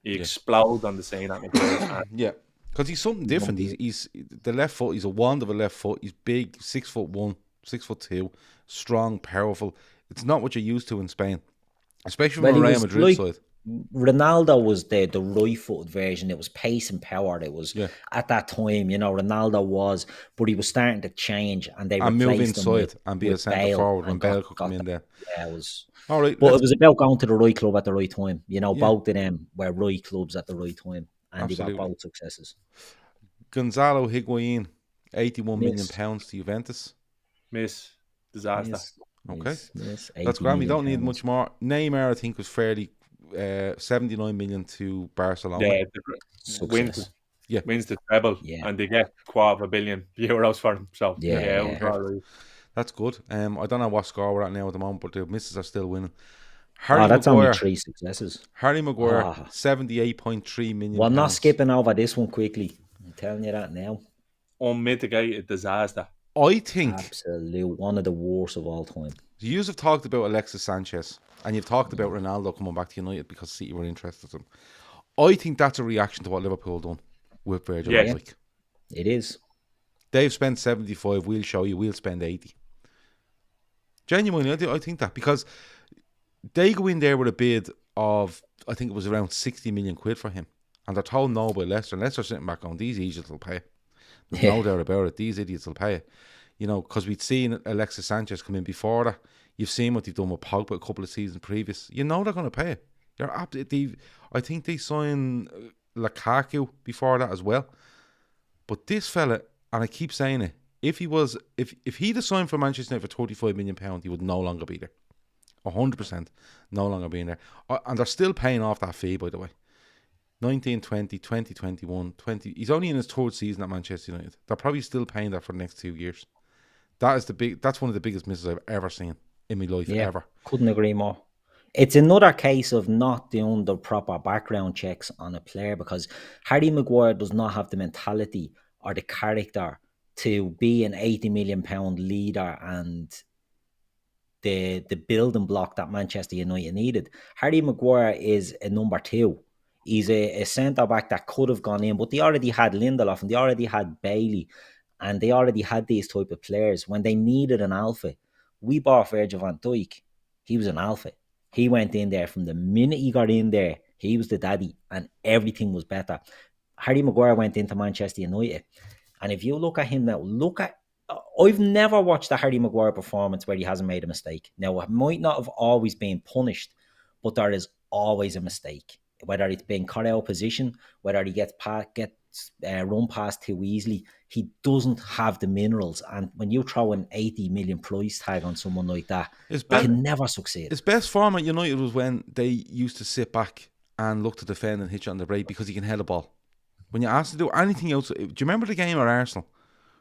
He explodes on the scene at Madrid. Yeah. Because he's something different. He's the left foot. He's a wand of a left foot. He's big, 6'1", 6'2", strong, powerful. It's not what you're used to in Spain, especially from the Real Madrid side. Ronaldo was the right-footed version. It was pace and power. It was at that time, Ronaldo was, but he was starting to change, and they replaced move him inside and be a centre forward when Bale could come in there. Yeah, it was. All right, but it was about going to the right club at the right time. Both of them were right clubs at the right time, and they were both successes. Gonzalo Higuain, £81 million to Juventus. Disaster. Okay, that's grand. We don't need much more. Neymar, I think, was fairly 79 million to Barcelona. Yeah, wins the treble, and they get €250 million for him. So that's good. I don't know what score we're at now at the moment, but the misses are still winning. That's only 3 successes. Harry Maguire, 78.3 million. Well, I'm not skipping over this one quickly. I'm telling you that now. Unmitigated disaster. I think absolute one of the worst of all time. You have talked about Alexis Sanchez, and you've talked about Ronaldo coming back to United because City were interested in him. I think that's a reaction to what Liverpool done with Virgil van Dijk. It is. They've spent 75. We'll show you. We'll spend 80. Genuinely, I think that, because they go in there with a bid of, I think it was around 60 million quid for him, and they're told no by Leicester. And Leicester sitting back on, these idiots will pay. There's no doubt about it. These idiots will pay it. Because we'd seen Alexis Sanchez come in before that. You've seen what they've done with Pogba a couple of seasons previous. They're going to pay it. I think they signed Lukaku before that as well. But this fella, and I keep saying it, if he'd have signed for Manchester United for £35 million, he would no longer be there. 100% no longer being there. And they're still paying off that fee, by the way. 19, 20, 20, 21, 20. He's only in his 3rd season at Manchester United. They're probably still paying that for the next 2 years. That's one of the biggest misses I've ever seen in my life, ever. Couldn't agree more. It's another case of not doing the proper background checks on a player, because Harry Maguire does not have the mentality or the character to be an £80 million leader and the building block that Manchester United needed. Harry Maguire is a number 2. He's a centre-back that could have gone in, but they already had Lindelof and they already had Bailey, and they already had these type of players. When they needed an alpha, we bought Virgil van Dijk. He was an alpha. He went in there from the minute he got in there. He was the daddy, and everything was better. Harry Maguire went into Manchester United, and if you look at him now, I've never watched a Harry Maguire performance where he hasn't made a mistake. Now, it might not have always been punished, but there is always a mistake. Whether it's been cut out of position, whether he gets run past too easily, he doesn't have the minerals. And when you throw an 80 million price tag on someone like that, he can never succeed. His best form at United was when they used to sit back and look to defend and hit you on the break, because he can head a ball. When you asked to do anything else, do you remember the game at Arsenal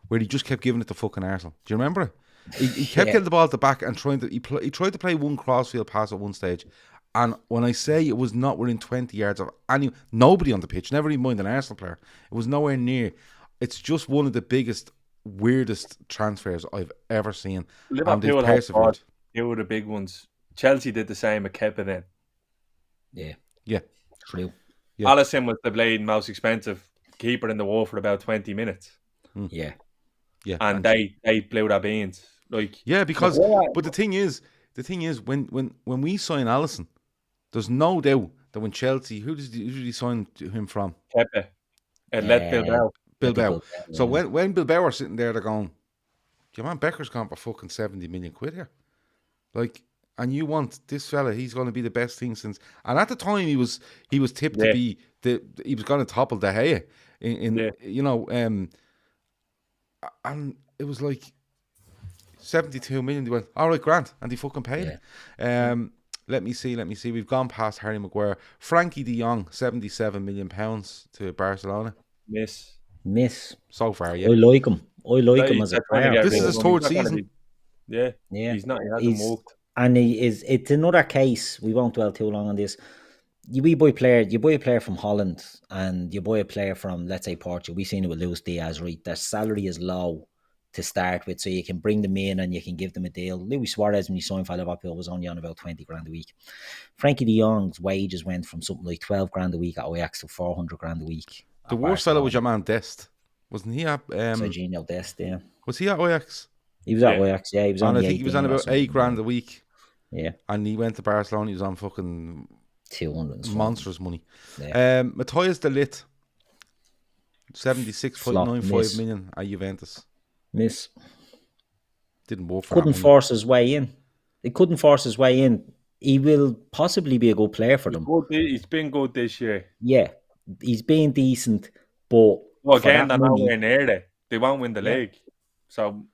where he just kept giving it to fucking Arsenal? Do you remember it? He kept getting the ball at the back and he tried to play one crossfield pass at one stage. And when I say it was not within 20 yards of nobody on the pitch, never even mind an Arsenal player, it was nowhere near. It's just one of the biggest, weirdest transfers I've ever seen. Liverpool had fought. They were the big ones. Chelsea did the same at Kepa then. Yeah. True. Yeah. Alisson was the bleeding most expensive keeper in the world for about 20 minutes. Yeah. And they blew their beans. Because but the thing is when we sign Alisson, there's no doubt that when Chelsea, who did he sign him from? Kepa. And let Bilbao. So when Bilbao are sitting there, they're going, yeah, man, Becker's gone for fucking 70 million quid here. And you want this fella, he's going to be the best thing since. And at the time, he was tipped to be he was going to topple De Gea and it was like 72 million. They went, all right, grand, and they fucking paid it. Let me see. We've gone past Harry Maguire. Frankie de Jong, £77 million to Barcelona. Miss. So far, yeah. I like him as a player. This is his 3rd season. Yeah. Yeah. He hasn't worked. And it's another case, we won't dwell too long on this. You buy a player from Holland and you buy a player from, let's say, Portugal. We've seen it with Luis Diaz, right? Their salary is low to start with, so you can bring them in and you can give them a deal. Luis Suarez, when he signed for Liverpool, was only on about 20 grand a week. Frankie de Jong's wages went from something like 12 grand a week at Ajax to 400 grand a week. The worst fellow was your man Dest. Wasn't he at... Serginho Dest, yeah. Was he at Ajax? He was at Ajax, yeah. He was on I think he was on about 8 grand a week. Yeah. And he went to Barcelona, he was on fucking... 200 monstrous money. Yeah. Matthias de Ligt, 76.95 million at Juventus. Miss. Didn't work for Couldn't force his way in. He couldn't force his way in. He will possibly be a good player for them. He's been good this year. Yeah. He's been decent, but... Well, again, they're nowhere near there. They won't win the league. So...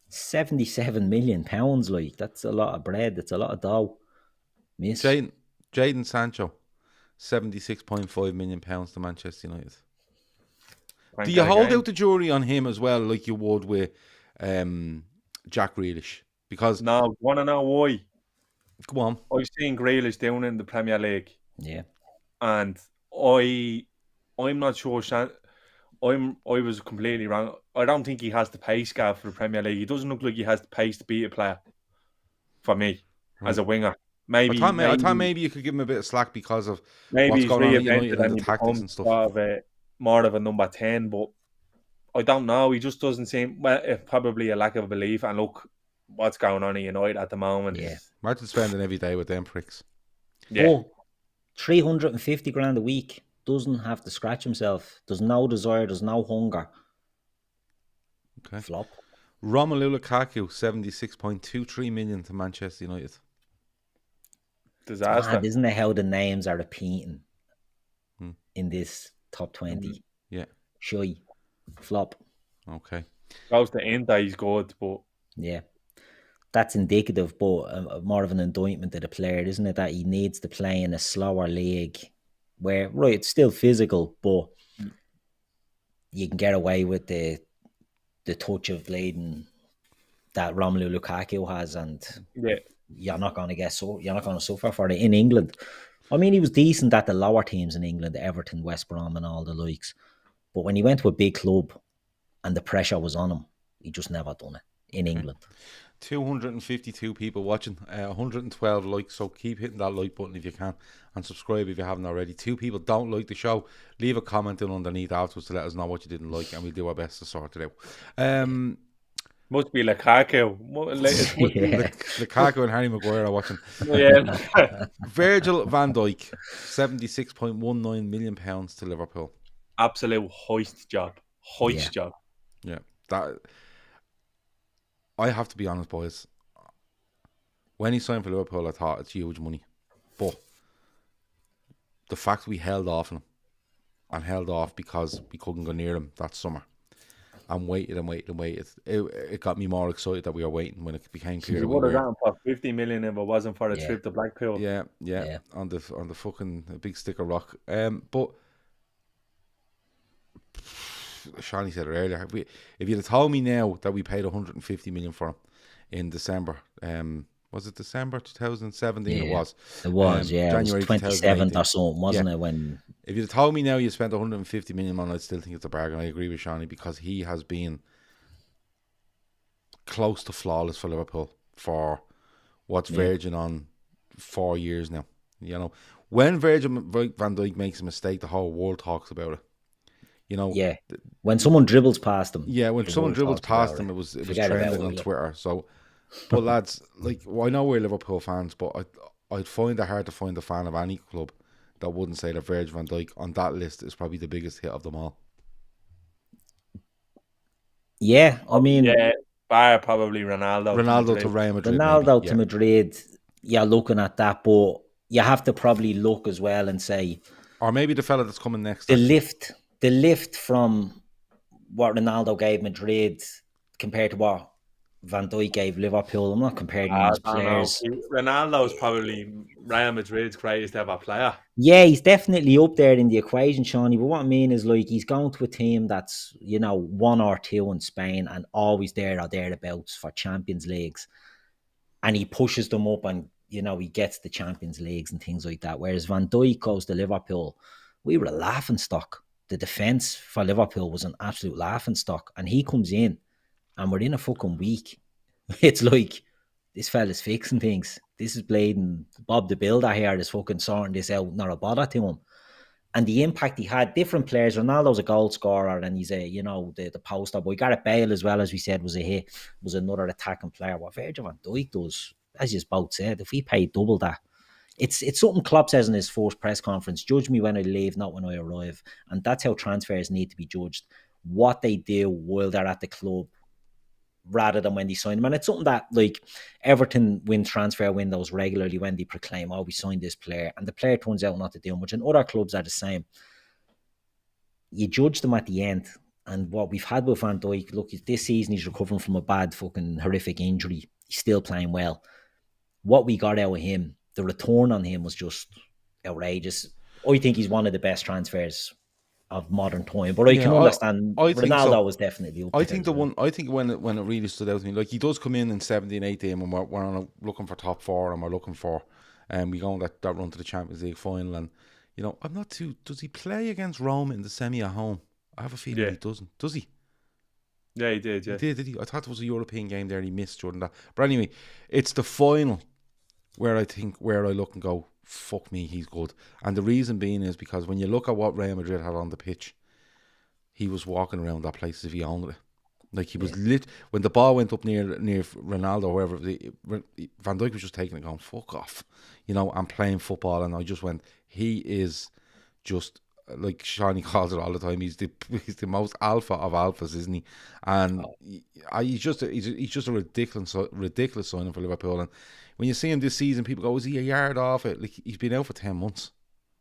77 million pounds, like, that's a lot of bread. That's a lot of dough. Miss. Jadon Sancho, 76.5 million pounds to Manchester United. Do you hold out the jury on him as well, like you would with Jack Grealish? Because no, want to know why? Go on. I've seen Grealish down in the Premier League. Yeah, and I'm not sure. I was completely wrong. I don't think he has the pace gap for the Premier League. He doesn't look like he has the pace to beat a player. For me, as a winger. Maybe I thought maybe you could give him a bit of slack because of what's going on at United and the tactics and stuff. More of a number 10, but I don't know. He just doesn't seem... Well, probably a lack of belief. And look, what's going on at United at the moment. Yeah. Imagine spending every day with them pricks. Yeah. Oh, 350 grand a week. Doesn't have to scratch himself. There's no desire. There's no hunger. Okay. Flop. Romelu Lukaku, 76.23 million to Manchester United. Disaster. Mad, isn't it how the names are repeating in this top 20? Yeah. Shy. Flop. Okay. Goes to Inter, he's good, but... Yeah. That's indicative, but more of an indictment of the player, isn't it? That he needs to play in a slower league where, right, it's still physical, but you can get away with the touch of bleeding that Romelu Lukaku has, and you're not going to suffer for it in England. I mean, he was decent at the lower teams in England, Everton, West Brom, and all the likes. But when he went to a big club and the pressure was on him, he just never done it in England. 252 people watching, 112 likes, so keep hitting that like button if you can, and subscribe if you haven't already. 2 people don't like the show. Leave a comment in underneath afterwards to let us know what you didn't like, and we'll do our best to sort it out. Must be Lukaku. Lukaku and Harry Maguire are watching. Yeah. Virgil van Dijk, £76.19 million to Liverpool. Absolute hoist job. Job. Yeah, that... I have to be honest, boys. When he signed for Liverpool, I thought it's huge money. But the fact we held off him, and held off because we couldn't go near him that summer, and waited, it got me more excited that we were waiting when it became clear. You would have gotten for 50 million if it wasn't for a trip to Blackpool. Yeah. On the fucking big stick of rock. But Shani said it earlier. If you'd have told me now that we paid 150 million for him in December, was it December 2017? Yeah, it was. It was, January it was 27th or something, wasn't it? When if you'd have told me now you spent 150 million on, I'd still think it's a bargain. I agree with Shani because he has been close to flawless for Liverpool for what's verging on 4 years now. You know, when Virgil van Dijk makes a mistake, the whole world talks about it. You know, when someone dribbles past them. Yeah, when someone dribbles past them, it was trending on Twitter. So, but lads, like, well, I know we're Liverpool fans, but I'd find it hard to find a fan of any club that wouldn't say that Virgil van Dijk on that list is probably the biggest hit of them all. Yeah, I mean, bar probably Ronaldo to Real Madrid. Ronaldo to Madrid. You're looking at that, but you have to probably look as well and say, or maybe the fella that's coming next. The lift from what Ronaldo gave Madrid compared to what Van Dijk gave Liverpool. I'm not comparing them I as don't know. players. Ronaldo's probably Real Madrid's greatest ever player. Yeah, he's definitely up there in the equation, Shawnee. But what I mean is, like, he's going to a team that's, 1 or 2 in Spain and always there or thereabouts for Champions Leagues. And he pushes them up and, he gets the Champions Leagues and things like that. Whereas Van Dijk goes to Liverpool, we were a laughing stock. The defence for Liverpool was an absolute laughing stock. And he comes in and we're in a fucking week. It's like, this fella's fixing things. This is blading Bob the Builder here is fucking sorting this out, not a bother to him. And the impact he had, different players. Ronaldo's a goal scorer and he's the poster boy. Gareth Bale, as well, as we said, was another attacking player. What Virgil van Dijk does, as you both said, if we pay double that, it's something Klopp says in his first press conference: judge me when I leave, not when I arrive. And that's how transfers need to be judged. What they do while they're at the club, rather than when they sign them. And it's something that, like, Everton win transfer windows regularly when they proclaim, we signed this player, and the player turns out not to do much. And other clubs are the same. You judge them at the end. And what we've had with Van Dijk, look, this season he's recovering from a bad fucking horrific injury. He's still playing well. What we got out of him, the return on him was just outrageous. I think he's one of the best transfers of modern time, but I can understand Ronaldo was definitely up I think when it really stood out to me, like, he does come in 17, 18 when we're looking for top 4 and we're looking for we go on that run to the Champions League final, and I'm not too. Does he play against Rome in the semi at home? I have a feeling he doesn't. Does he? Yeah, he did. Yeah, did he? I thought it was a European game there and he missed during that. But anyway, it's the final where I look and go, fuck me, he's good. And the reason being is because when you look at what Real Madrid had on the pitch, he was walking around that place as if he owned it. Like, he was lit. When the ball went up near Ronaldo or whoever, Van Dijk was just taking it going, fuck off, and playing football. And I just went, he is just, like Shawnee calls it all the time, he's the most alpha of alphas, isn't he? And he's just a ridiculous signing for Liverpool. And when you see him this season, people go, is he a yard off it? Like, he's been out for 10 months,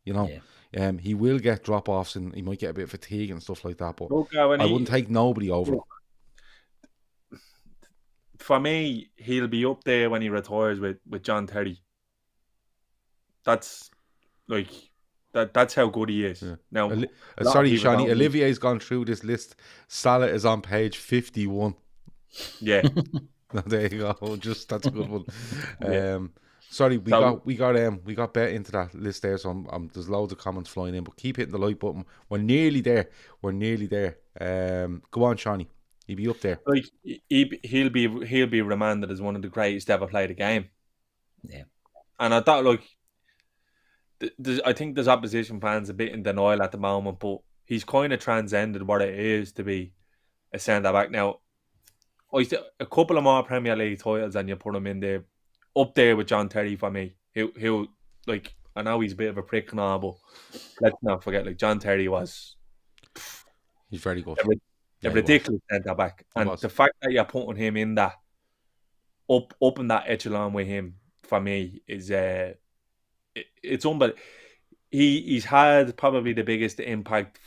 he will get drop-offs and he might get a bit of fatigue and stuff like that, but I wouldn't take nobody over it. For me, he'll be up there when he retires with John Terry. That's like that's how good he is. Yeah. Now, sorry, Shawnee, Olivier's gone through this list. Salah is on page 51. Yeah. There you go. That's a good one. Sorry, we got bet into that list there, so there's loads of comments flying in, but keep hitting the like button. We're nearly there. Go on, Shawnee. He'll be up there. Like, he'll be remanded as one of the greatest to ever play the game. Yeah. And I thought, like, I think there's opposition fans a bit in denial at the moment, but he's kind of transcended what it is to be a centre back now. A couple of more Premier League titles and you put him in there, up there with John Terry for me. He'll like, I know he's a bit of a prick now, but let's not forget, like, John Terry was, he's very good. A ridiculous centre back, and the fact that you're putting him in that up in that echelon with him, for me, is it's unbelievable. He's had probably the biggest impact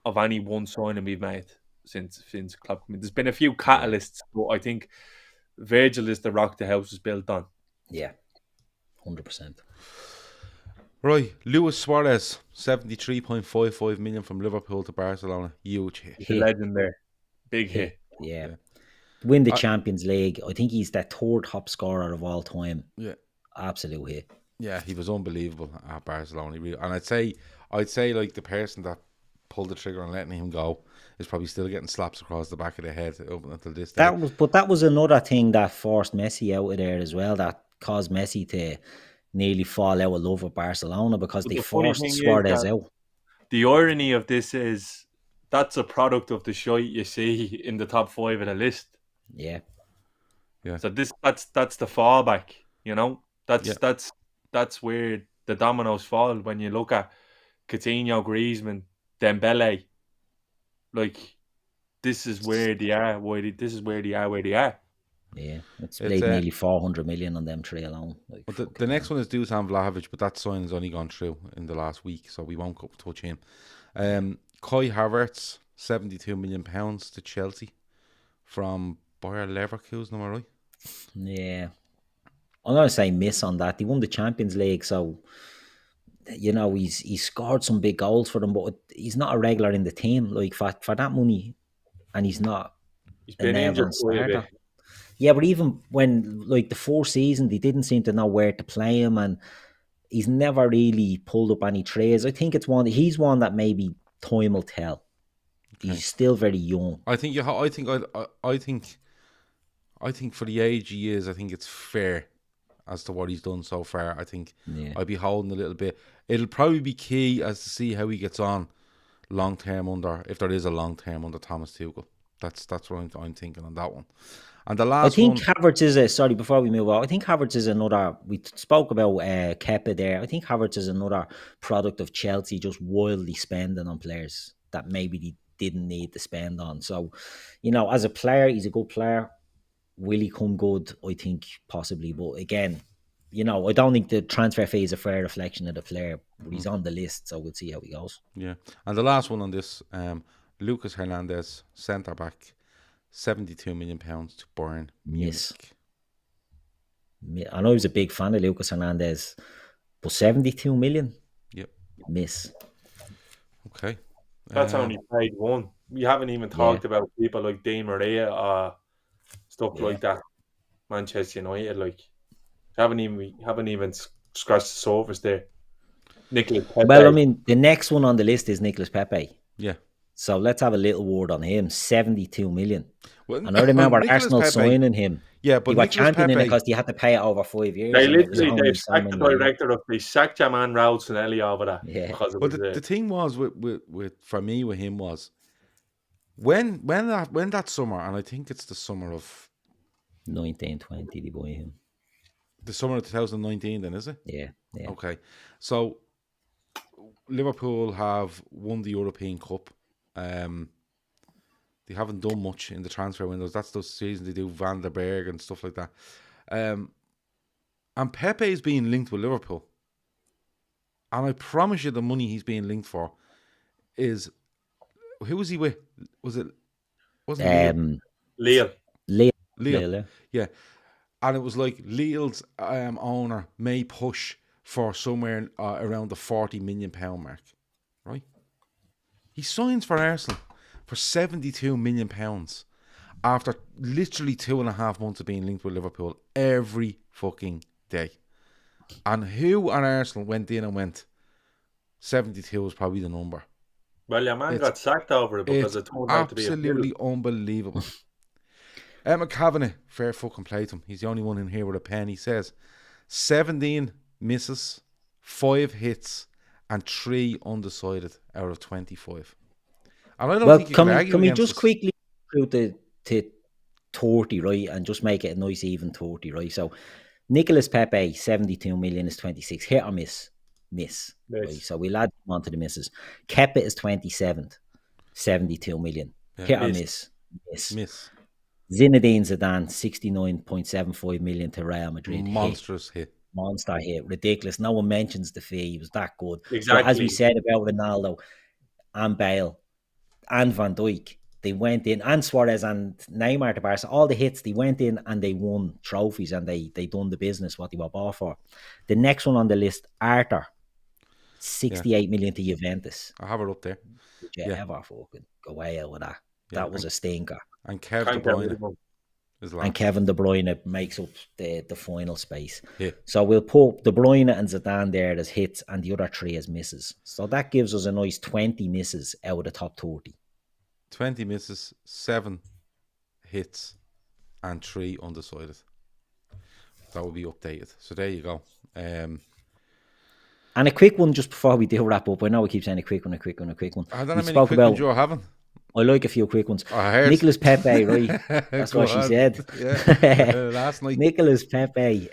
of any one signing we've made since Klopp. There's been a few catalysts, but I think Virgil is the rock the house is built on. Yeah, 100%. Right, Luis Suarez, 73.55 million from Liverpool to Barcelona. Huge hit. He's a legend there. Big hit. Yeah. Win the Champions League. I think he's the third top scorer of all time. Yeah. Absolute hit. Yeah, he was unbelievable at Barcelona. And I'd say like the person that pulled the trigger on letting him go is probably still getting slaps across the back of the head up until this day. That was another thing that forced Messi out of there as well, that caused Messi to nearly fall out of love with Barcelona, because they forced Suarez out. The irony of this is that's a product of the shite you see in the top 5 of the list. Yeah. So that's the fallback, That's where the dominoes fall when you look at Coutinho, Griezmann, Dembele. Like, this is where they are. Where they are. Yeah, it's nearly 400 million on them three alone. Like, but the next one is Dusan Vlahovic, but that sign has only gone through in the last week, so we won't touch him. Kai Havertz, £72 million to Chelsea from Bayer Leverkusen, am I right? Yeah. I'm going to say miss on that. He won the Champions League, so, you know, he's scored some big goals for them, but he's not a regular in the team. Like, for that money, and he's not He's a been injured nail-on quite a starter. bit. Yeah, but even when, like, the 4 seasons, they didn't seem to know where to play him, and he's never really pulled up any trays. I think he's one that maybe time will tell. Okay. He's still very young. I think for the age he is, I think it's fair as to what he's done so far. I think I'd be holding a little bit. It'll probably be key as to see how he gets on long term if there is a long term under Thomas Tuchel. That's what I'm thinking on that one. And the last one, Havertz is sorry, before we move on, I think Havertz is another, we spoke about Kepa there. I think Havertz is another product of Chelsea just wildly spending on players that maybe they didn't need to spend on. So, you know, as a player, he's a good player. Will he come good? I think possibly. But again, you know, I don't think the transfer fee is a fair reflection of the player. But he's on the list, so we'll see how he goes. Yeah. And the last one on this, Lucas Hernandez, centre-back, £72 million to Bayern Munich. I know he was a big fan of Lucas Hernandez, but 72 million? Yep. Miss. Okay. That's only paid one. We haven't even talked about people like Di Maria or stuff like that. Manchester United, like, haven't even scratched the surface there. Nicolas Pepe. Well, I mean, the next one on the list is Nicolas Pepe. Yeah. So let's have a little word on him. 72 million. Well, and I remember Nicolas Arsenal Pepe, signing him. Yeah, but he was Nicolas championing Pepe, it because you had to pay it over 5 years. They sacked the director of. They sacked your man Raul Sanelli over that. Yeah. But the thing was with for me with him was when that summer, and I think it's the summer of 1920 they buy him. The summer of 2019, then, is it? Yeah. Okay, so Liverpool have won the European Cup. They haven't done much in the transfer windows. That's those seasons they do Van der Berg and stuff like that. And Pepe is being linked with Liverpool. And I promise you the money he's being linked for is... Who was he with? Wasn't Lille? Lille. Yeah. And it was like Lille's owner may push for somewhere around the £40 million mark. Right? He signs for Arsenal for £72 million after literally 2.5 months of being linked with Liverpool every fucking day. And who on Arsenal went in and went, 72 is probably the number. Well, your man got sacked over it because it turned out to be absolutely unbelievable. Emma Kavanagh, fair fucking play to him. He's the only one in here with a pen. He says 17 misses, 5 hits, and 3 undecided out of 25. And I don't think you can argue can we against just us. quickly go to 30, right, and just make it a nice even 30, right? So Nicolas Pepe, 72 million is 26. Hit or miss? Miss. Right? So we'll add on to the misses. Kepa is 27th, 72 million. Yeah, hit or miss? Miss. Zinedine Zidane, 69.75 million to Real Madrid. Monstrous hit. Monster hit. Ridiculous. No one mentions the fee. He was that good. Exactly. But as we said about Ronaldo and Bale and Van Dijk, they went in, and Suarez and Neymar to Barca, all the hits, they went in and they won trophies and they done the business, what they were bought for. The next one on the list, Arthur, 68 million to Juventus. I have it up there. Did you ever fucking go away out with that? Yeah, that was a stinker. And Kevin De Bruyne is last. And Kevin De Bruyne makes up the final space. Yeah. So we'll put De Bruyne and Zidane there as hits and the other 3 as misses. So that gives us a nice 20 misses out of the top 30. 20 misses, 7 hits, and 3 undecided. That will be updated. So there you go. And a quick one just before we do wrap up. I know we keep saying a quick one. I don't know how many quick ones you're having. I like a few quick ones. I heard. Nicolas Pepe, right? That's what she said. Yeah. Last night. Nicolas Pepe,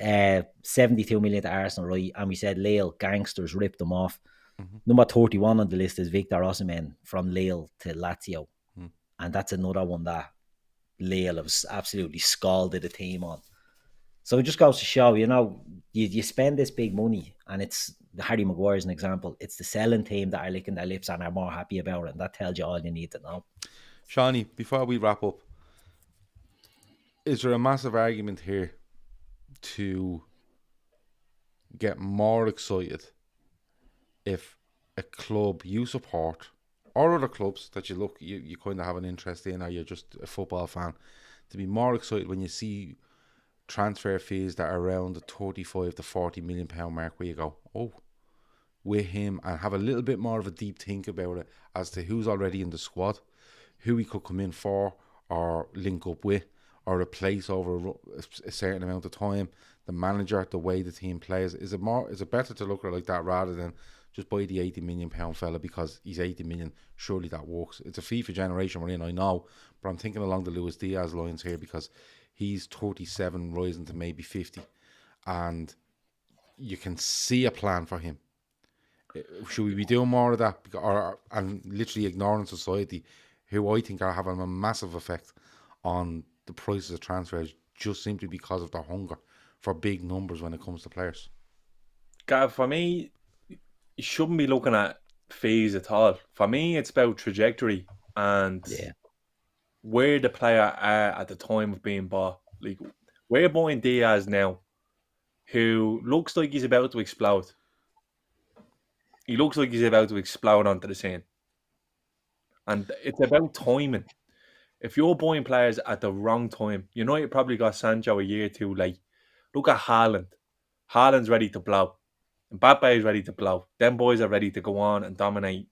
72 million to Arsenal, right? And we said Lille, gangsters, ripped them off. Mm-hmm. Number 31 on the list is Victor Osimhen from Lille to Lazio. And that's another one that Lille has absolutely scalded the team on. So it just goes to show, you know, you spend this big money, and it's Harry Maguire is an example. It's the selling team that are licking their lips and are more happy about it. And that tells you all you need to know. Shawnee, before we wrap up, is there a massive argument here to get more excited if a club you support or other clubs that you kind of have an interest in, or you're just a football fan, to be more excited when you see transfer fees that are around the 35 to 40 million pound mark, where you go, oh, with him, and have a little bit more of a deep think about it as to who's already in the squad, who he could come in for or link up with or replace over a certain amount of time, the manager, the way the team plays. Is it better to look at it like that rather than just buy the 80 million pound fella because he's 80 million? Surely that works. It's a FIFA generation we're in, I know, but I'm thinking along the Luis Diaz lines here, because he's 37 rising to maybe 50, and you can see a plan for him. Should we be doing more of that, and literally ignoring society, who I think are having a massive effect on the prices of transfers just simply because of their hunger for big numbers when it comes to players? Gav, for me, you shouldn't be looking at fees at all. For me, it's about trajectory and where the player are at the time of being bought. Like, we're buying Diaz now, who looks like he's about to explode. He looks like he's about to explode onto the scene. And it's about timing. If you're buying players at the wrong time, United probably got Sancho a year too late. Look at Haaland. Haaland's ready to blow. Mbappe is ready to blow. Them boys are ready to go on and dominate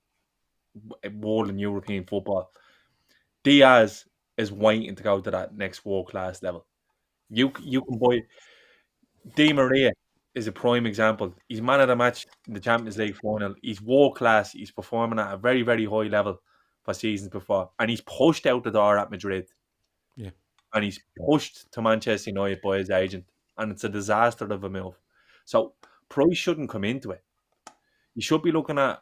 world and European football. Diaz is waiting to go to that next world-class level. You can buy... Di Maria is a prime example. He's man of the match in the Champions League final. He's world-class. He's performing at a very, very high level for seasons before. And he's pushed out the door at Madrid. Yeah. And he's pushed to Manchester United by his agent. And it's a disaster of a move. So price shouldn't come into it. You should be looking at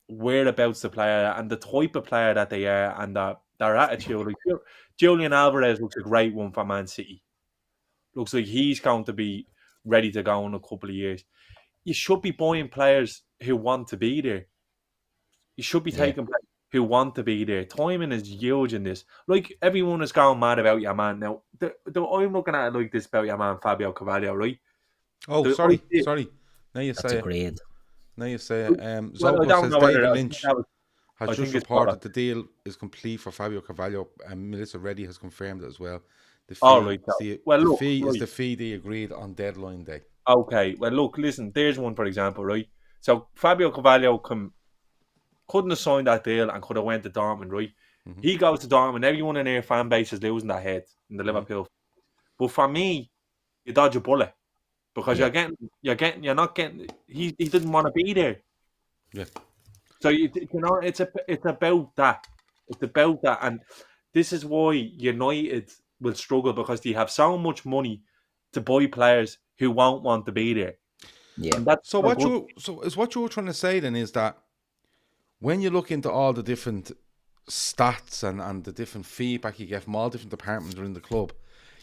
whereabouts the player and the type of player that they are and their attitude. Like, Julian Alvarez looks a great one for Man City. Looks like he's going to be ready to go in a couple of years. You should be buying players who want to be there. You should be taking players who want to be there. Timing is huge in this. Like, everyone is going mad about your man now. I'm looking at it like this about your man Fabio Carvalho, right? Oh, sorry. Now you That's say a grade. Now you say it. Well, I Zoco don't says know whether David I Lynch think that was- has I just think it's reported the deal is complete for Fabio Carvalho, and Melissa Reddy has confirmed it as well. The fee, right. the fee is the fee they agreed on deadline day. Okay, well, look, listen, there's one, for example, right? So Fabio Carvalho couldn't have signed that deal and could have went to Dortmund, right? Mm-hmm. He goes to Dortmund, everyone in their fan base is losing their head in the Liverpool. But for me, you dodge a bullet because you're not getting. He didn't want to be there. Yeah. So it's about that. It's about that, and this is why United will struggle, because they have so much money to buy players who won't want to be there. Yeah. So what you were trying to say then is that when you look into all the different stats and the different feedback you get from all different departments within the club,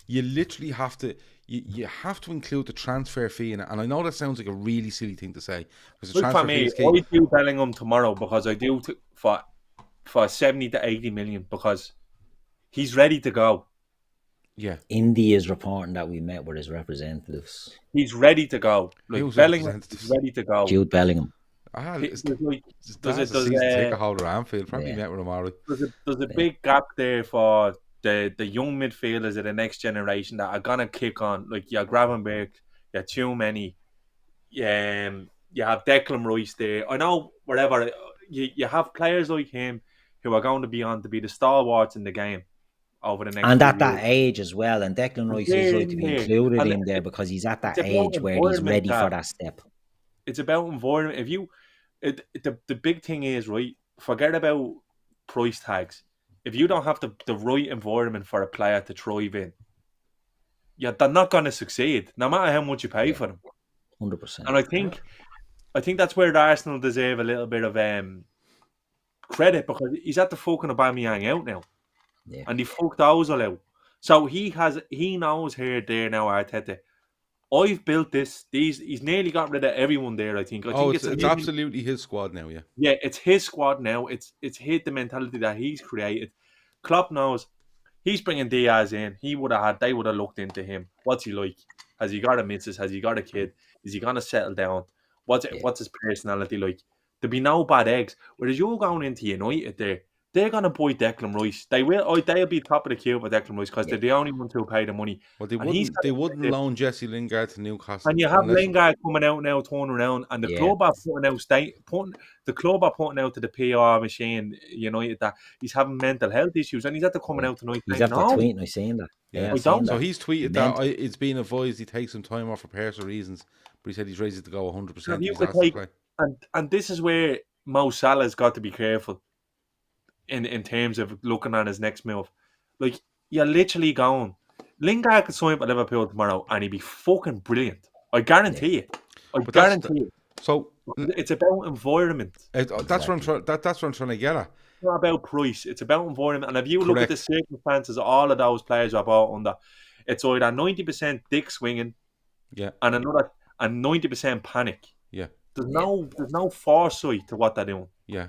you literally have to you have to include the transfer fee in it. And I know that sounds like a really silly thing to say, because the transfer fee is key. I do Bellingham tomorrow because I do for 70 to 80 million because he's ready to go. Yeah. Indy is reporting that we met with his representatives. He's ready to go. Like, Bellingham is ready to go. Jude Bellingham. Does take a hold of Anfield? Probably met with him already. There's a big gap there for the young midfielders of the next generation that are gonna kick on. Like, you're Gravenberch, you're too many. You have Declan Rice there. I know wherever you have players like him who are going to be on to be the stalwarts in the game over the next. And at that age as well, and Declan Rice is right to be included in there because he's at that age where he's ready for that step. It's about environment. The big thing is, right, forget about price tags. If you don't have the right environment for a player to thrive in, they're not going to succeed, no matter how much you pay for them. 100%. And I think that's where Arsenal deserve a little bit of credit, because he's at the fucking Aubameyang out now. Yeah. And he fucked Ozil out. So he knows here, there now, Arteta. I've built this. He's nearly got rid of everyone there, I think. I think it's absolutely his squad now, yeah. Yeah, it's his squad now. It's hit the mentality that he's created. Klopp knows He's bringing Diaz in. They would have looked into him. What's he like? Has he got a missus? Has he got a kid? Is he gonna settle down? What's his personality like? There'll be no bad eggs. Whereas you're going into United, they're gonna buy Declan Rice. They will. They'll be top of the queue for Declan Rice because they're the only ones who pay the money. Well, they wouldn't loan Jesse Lingard to Newcastle. And you have Lingard coming out now, turning around, and the club are putting out to the PR machine, United, that he's having mental health issues, and he's at the coming out tonight. He's after tweeting, I've seen that. Yeah, so he's tweeted that it's been advised he takes some time off for personal reasons, but he said he's ready to go 100%. And this is where Mo Salah's got to be careful in terms of looking at his next move. Like, you're literally going, Lingard could sign for Liverpool tomorrow and he'd be fucking brilliant. I guarantee it. So it's about environment. That's what I'm trying to get at. It's not about price. It's about environment. And if you look at the circumstances of all of those players I bought under, it's either 90% dick swinging, and 90% panic. Yeah. There's no foresight to what they're doing. Yeah.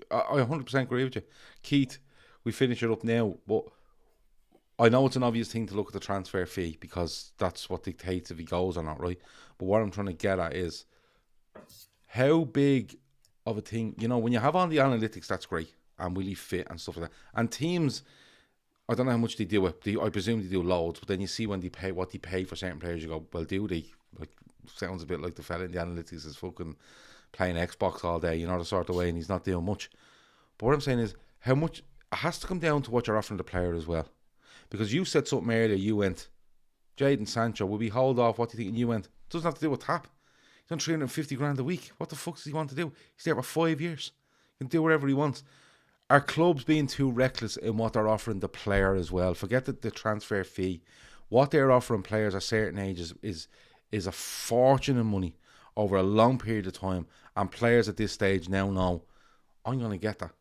I 100% agree with you. Keith, we finish it up now, but I know it's an obvious thing to look at the transfer fee because that's what dictates if he goes or not, right? But what I'm trying to get at is how big of a thing, when you have all the analytics, that's great, and really fit and stuff like that. And teams, I don't know how much they do it. I presume they do loads, but then you see when they pay what they pay for certain players, you go, well, do they? Like, sounds a bit like the fella in the analytics is fucking playing Xbox all day, the sort of way, and he's not doing much. But what I'm saying is, how much it has to come down to what you're offering the player as well. Because you said something earlier, you went, Jadon Sancho, will we hold off? What do you think? And you went, doesn't have to do with tap. He's on 350 grand a week. What the fuck does he want to do? He's there for 5 years. He can do whatever he wants. Are clubs being too reckless in what they're offering the player as well? Forget the transfer fee. What they're offering players at certain ages is a fortune in money over a long period of time. And players at this stage now know, I'm going to get that.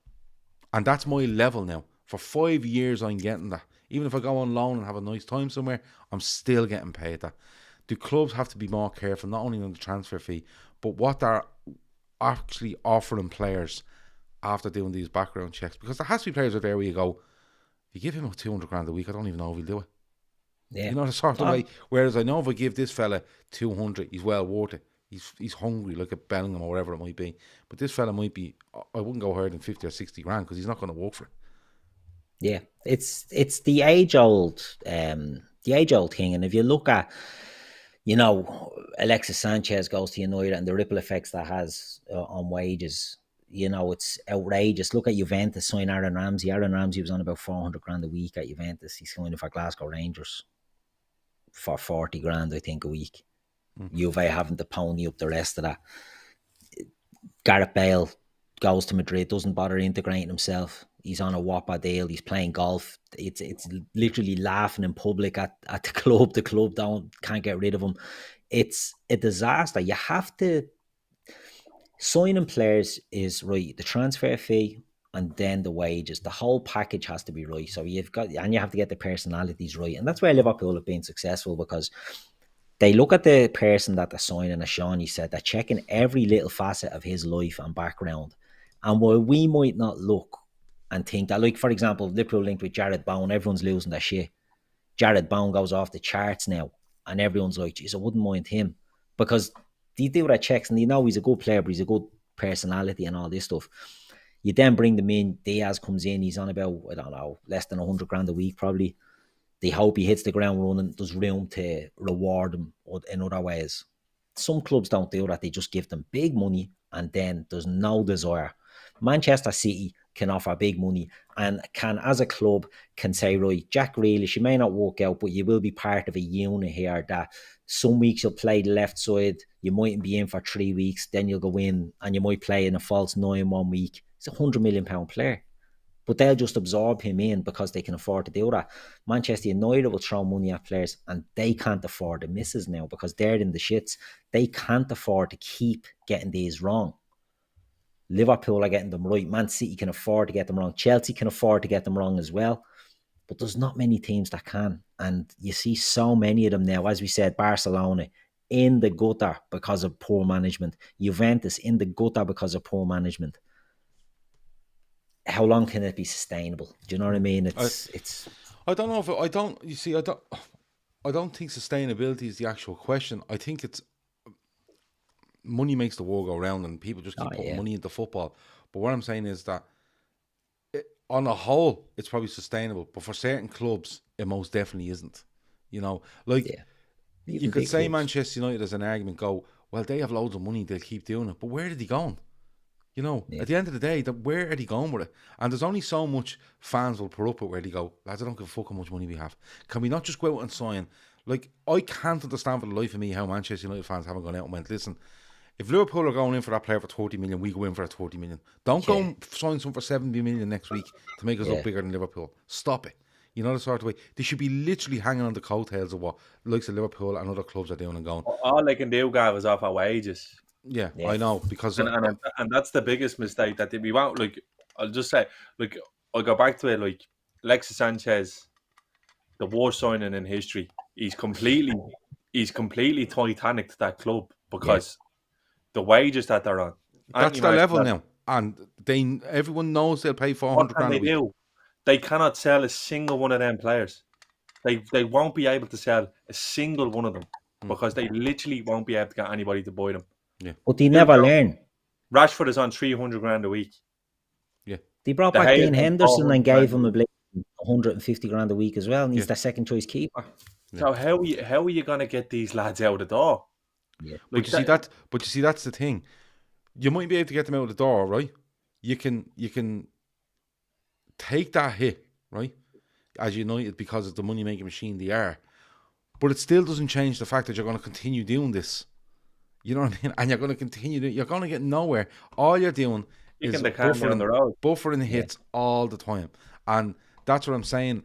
And that's my level now. For 5 years, I'm getting that. Even if I go on loan and have a nice time somewhere, I'm still getting paid that. Do clubs have to be more careful, not only on the transfer fee, but what they're actually offering players after doing these background checks? Because there has to be players out there where you go, if you give him 200 grand a week, I don't even know if he'll do it. Yeah. The sort of way. Whereas I know if I give this fella 200, he's well worth it. He's hungry, like a Bellingham or whatever it might be. But this fella might be, I wouldn't go higher than 50 or 60 grand because he's not going to work for it. Yeah, it's the age old thing, and if you look at, Alexis Sanchez goes to United and the ripple effects that has on wages, it's outrageous. Look at Juventus signing Aaron Ramsey. Aaron Ramsey was on about 400 grand a week at Juventus. He's signing for Glasgow Rangers for 40 grand, I think, a week. Juve having to pony up the rest of that. Gareth Bale goes to Madrid, doesn't bother integrating himself. He's on a whopper deal. He's playing golf. It's literally laughing in public at the club. The club can't get rid of him. It's a disaster. You have to signing players is right. The transfer fee and then the wages. The whole package has to be right. So you have to get the personalities right, and that's where Liverpool have been successful because they look at the person that they're signing, as Seany said, they're checking every little facet of his life and background. And while we might not look and think that, like, for example, Liverpool linked with Jared Bowen, everyone's losing their shit. Jared Bowen goes off the charts now, and everyone's like, geez, I wouldn't mind him. Because they do their checks, and he's a good player, but he's a good personality and all this stuff. You then bring them in, Diaz comes in, he's on about, I don't know, less than 100 grand a week probably. They hope he hits the ground running, there's room to reward him in other ways. Some clubs don't do that, they just give them big money, and then there's no desire. Manchester City can offer big money and can, as a club, can say, right, Jack Grealish, you may not work out, but you will be part of a unit here that some weeks you'll play the left side, you mightn't be in for 3 weeks, then you'll go in and you might play in a false 9 1 week. It's a £100 million player. But they'll just absorb him in because they can afford to do that. Manchester United will throw money at players and they can't afford the misses now because they're in the shits. They can't afford to keep getting these wrong. Liverpool are getting them right. Man City can afford to get them wrong. Chelsea can afford to get them wrong as well. But there's not many teams that can. And you see so many of them now. As we said, Barcelona in the gutter because of poor management. Juventus in the gutter because of poor management. How long can it be sustainable? Do you know what I mean? I don't know if I don't. You see, I don't think sustainability is the actual question. I think it's money makes the world go round, and people just keep putting money into football. But what I'm saying is that on a whole, it's probably sustainable. But for certain clubs, it most definitely isn't. You know, like you could say clubs. Manchester United as an argument go, well, they have loads of money, they'll keep doing it. But where are they going? You know, at the end of the day, where are they going with it? And there's only so much fans will put up with where they go, lads, I don't give a fuck how much money we have. Can we not just go out and sign? Like, I can't understand for the life of me how Manchester United fans haven't gone out and went, listen, if Liverpool are going in for that player for 30 million, we go in for that 30 million. Don't go and sign some for 70 million next week to make us look bigger than Liverpool. Stop it. You know, the sort of way. They should be literally hanging on the coattails of what likes of Liverpool and other clubs are doing and going, all they can do, Gav, is off our wages. Yeah, I know, because and that's the biggest mistake that we won't, like, I'll just say, like, I'll go back to it, like, Alexis Sanchez, the worst signing in history. He's completely Titanic to that club because the wages that they're on. That's the level now. And everyone knows they'll pay 400 grand a week. Do? They cannot sell a single one of them players. They won't be able to sell a single one of them because they literally won't be able to get anybody to buy them. Yeah. But they never learn. Rashford is on 300 grand a week. Yeah. They brought back Dean Henderson and gave him 150 grand a week as well, and he's their second choice keeper. So how are you going to get these lads out the door? Yeah. Like but you see that's the thing. You might be able to get them out the door, right? You can take that hit, right? As United, because of the money making machine they are. But it still doesn't change the fact that you're going to continue doing this. You know what I mean? And you're going to continue doing. You're going to get nowhere. All you're doing is buffering hits all the time. And that's what I'm saying.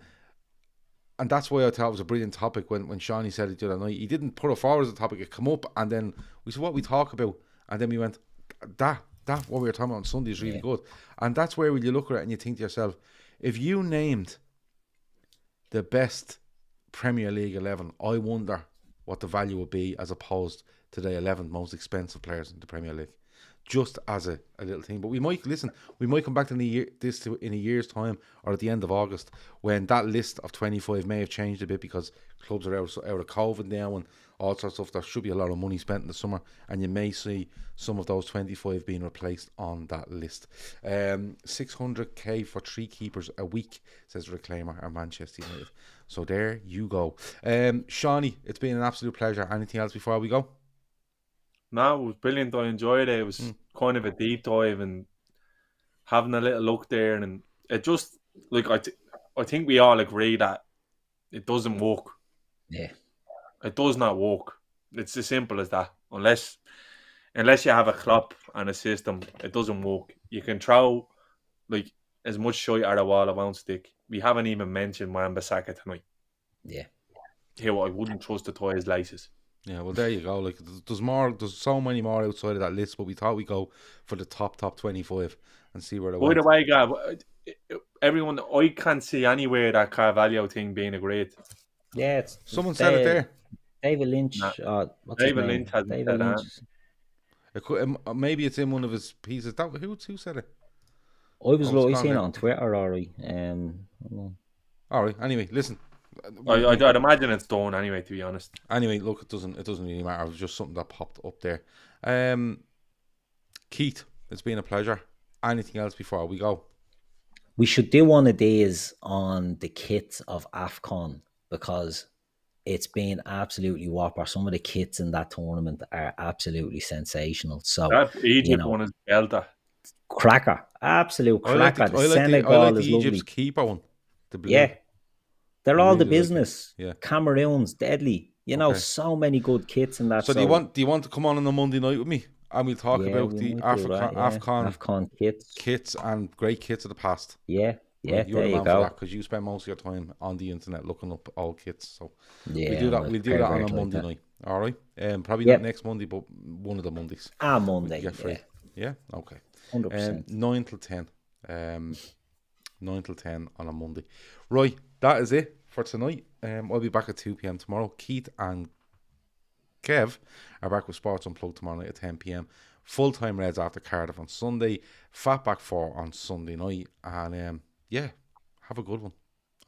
And that's why I thought it was a brilliant topic when Seany said it the other night. He didn't put it forward as a topic. It come up, and then we said, what we talk about? And then we went, that what we were talking about on Sunday is really good. And that's where when you look at it and you think to yourself, if you named the best Premier League 11, I wonder what the value would be as opposed to the 11 most expensive players in the Premier League. Just as a little thing. But we might come back to in a year's time or at the end of August when that list of 25 may have changed a bit because clubs are out of COVID now and all sorts of stuff. There should be a lot of money spent in the summer, and you may see some of those 25 being replaced on that list. 600k for 3 keepers a week, says Reclaimer at Manchester United. So there you go. Seany, it's been an absolute pleasure. Anything else before we go? No, it was brilliant. I enjoyed it. It was kind of a deep dive and having a little look there, and it just, like, I think we all agree that it doesn't work. Yeah. It does not work. It's as simple as that. Unless you have a Klopp and a system, it doesn't work. You can throw like as much shit at a wall, it won't stick. We haven't even mentioned Wan-Bissaka tonight. Yeah. Here, I wouldn't trust to tie his laces. Yeah, well, there you go. Like, there's so many more outside of that list, but we thought we'd go for the top 25 and see where they went. By the way, Gav, everyone, I can't see anywhere that Carvalho thing being agreed. Yeah, someone said it there. David Lynch. David Lynch hasn't said that. It could, maybe it's in one of his pieces. Who said it? I was seeing it on Twitter, alright. Alright, anyway, listen. I'd imagine it's done anyway, to be honest. Anyway, look, it doesn't really matter. It was just something that popped up there. Keith, it's been a pleasure. Anything else before we go? We should do one of these on the kits of AFCON because it's been absolutely whopper. Some of the kits in that tournament are absolutely sensational. So that Egypt one is belter. Cracker. Absolute cracker. I like the Egypt's keeper one. The blue. Yeah. They're all the really business. Like yeah. Cameroon's deadly. You know, so many good kits in that. So do you want to come on a Monday night with me? And we'll talk about the AFCON kits and great kits of the past. Yeah. Yeah, you're there you go. Because you spend most of your time on the internet looking up old kits. So yeah, we'll do that. We'll do that on a Monday night. All right. Probably not next Monday, but one of the Mondays. Monday. Get free. Yeah. Okay. 100%. 9 till 10. 9 till 10 on a Monday. Right. That is it for tonight. I'll be back at 2 p.m. tomorrow. Keith and Kev are back with Sports Unplugged tomorrow night at 10 p.m. Full-time Reds after Cardiff on Sunday. Fatback 4 on Sunday night. And yeah, have a good one.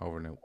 Over now.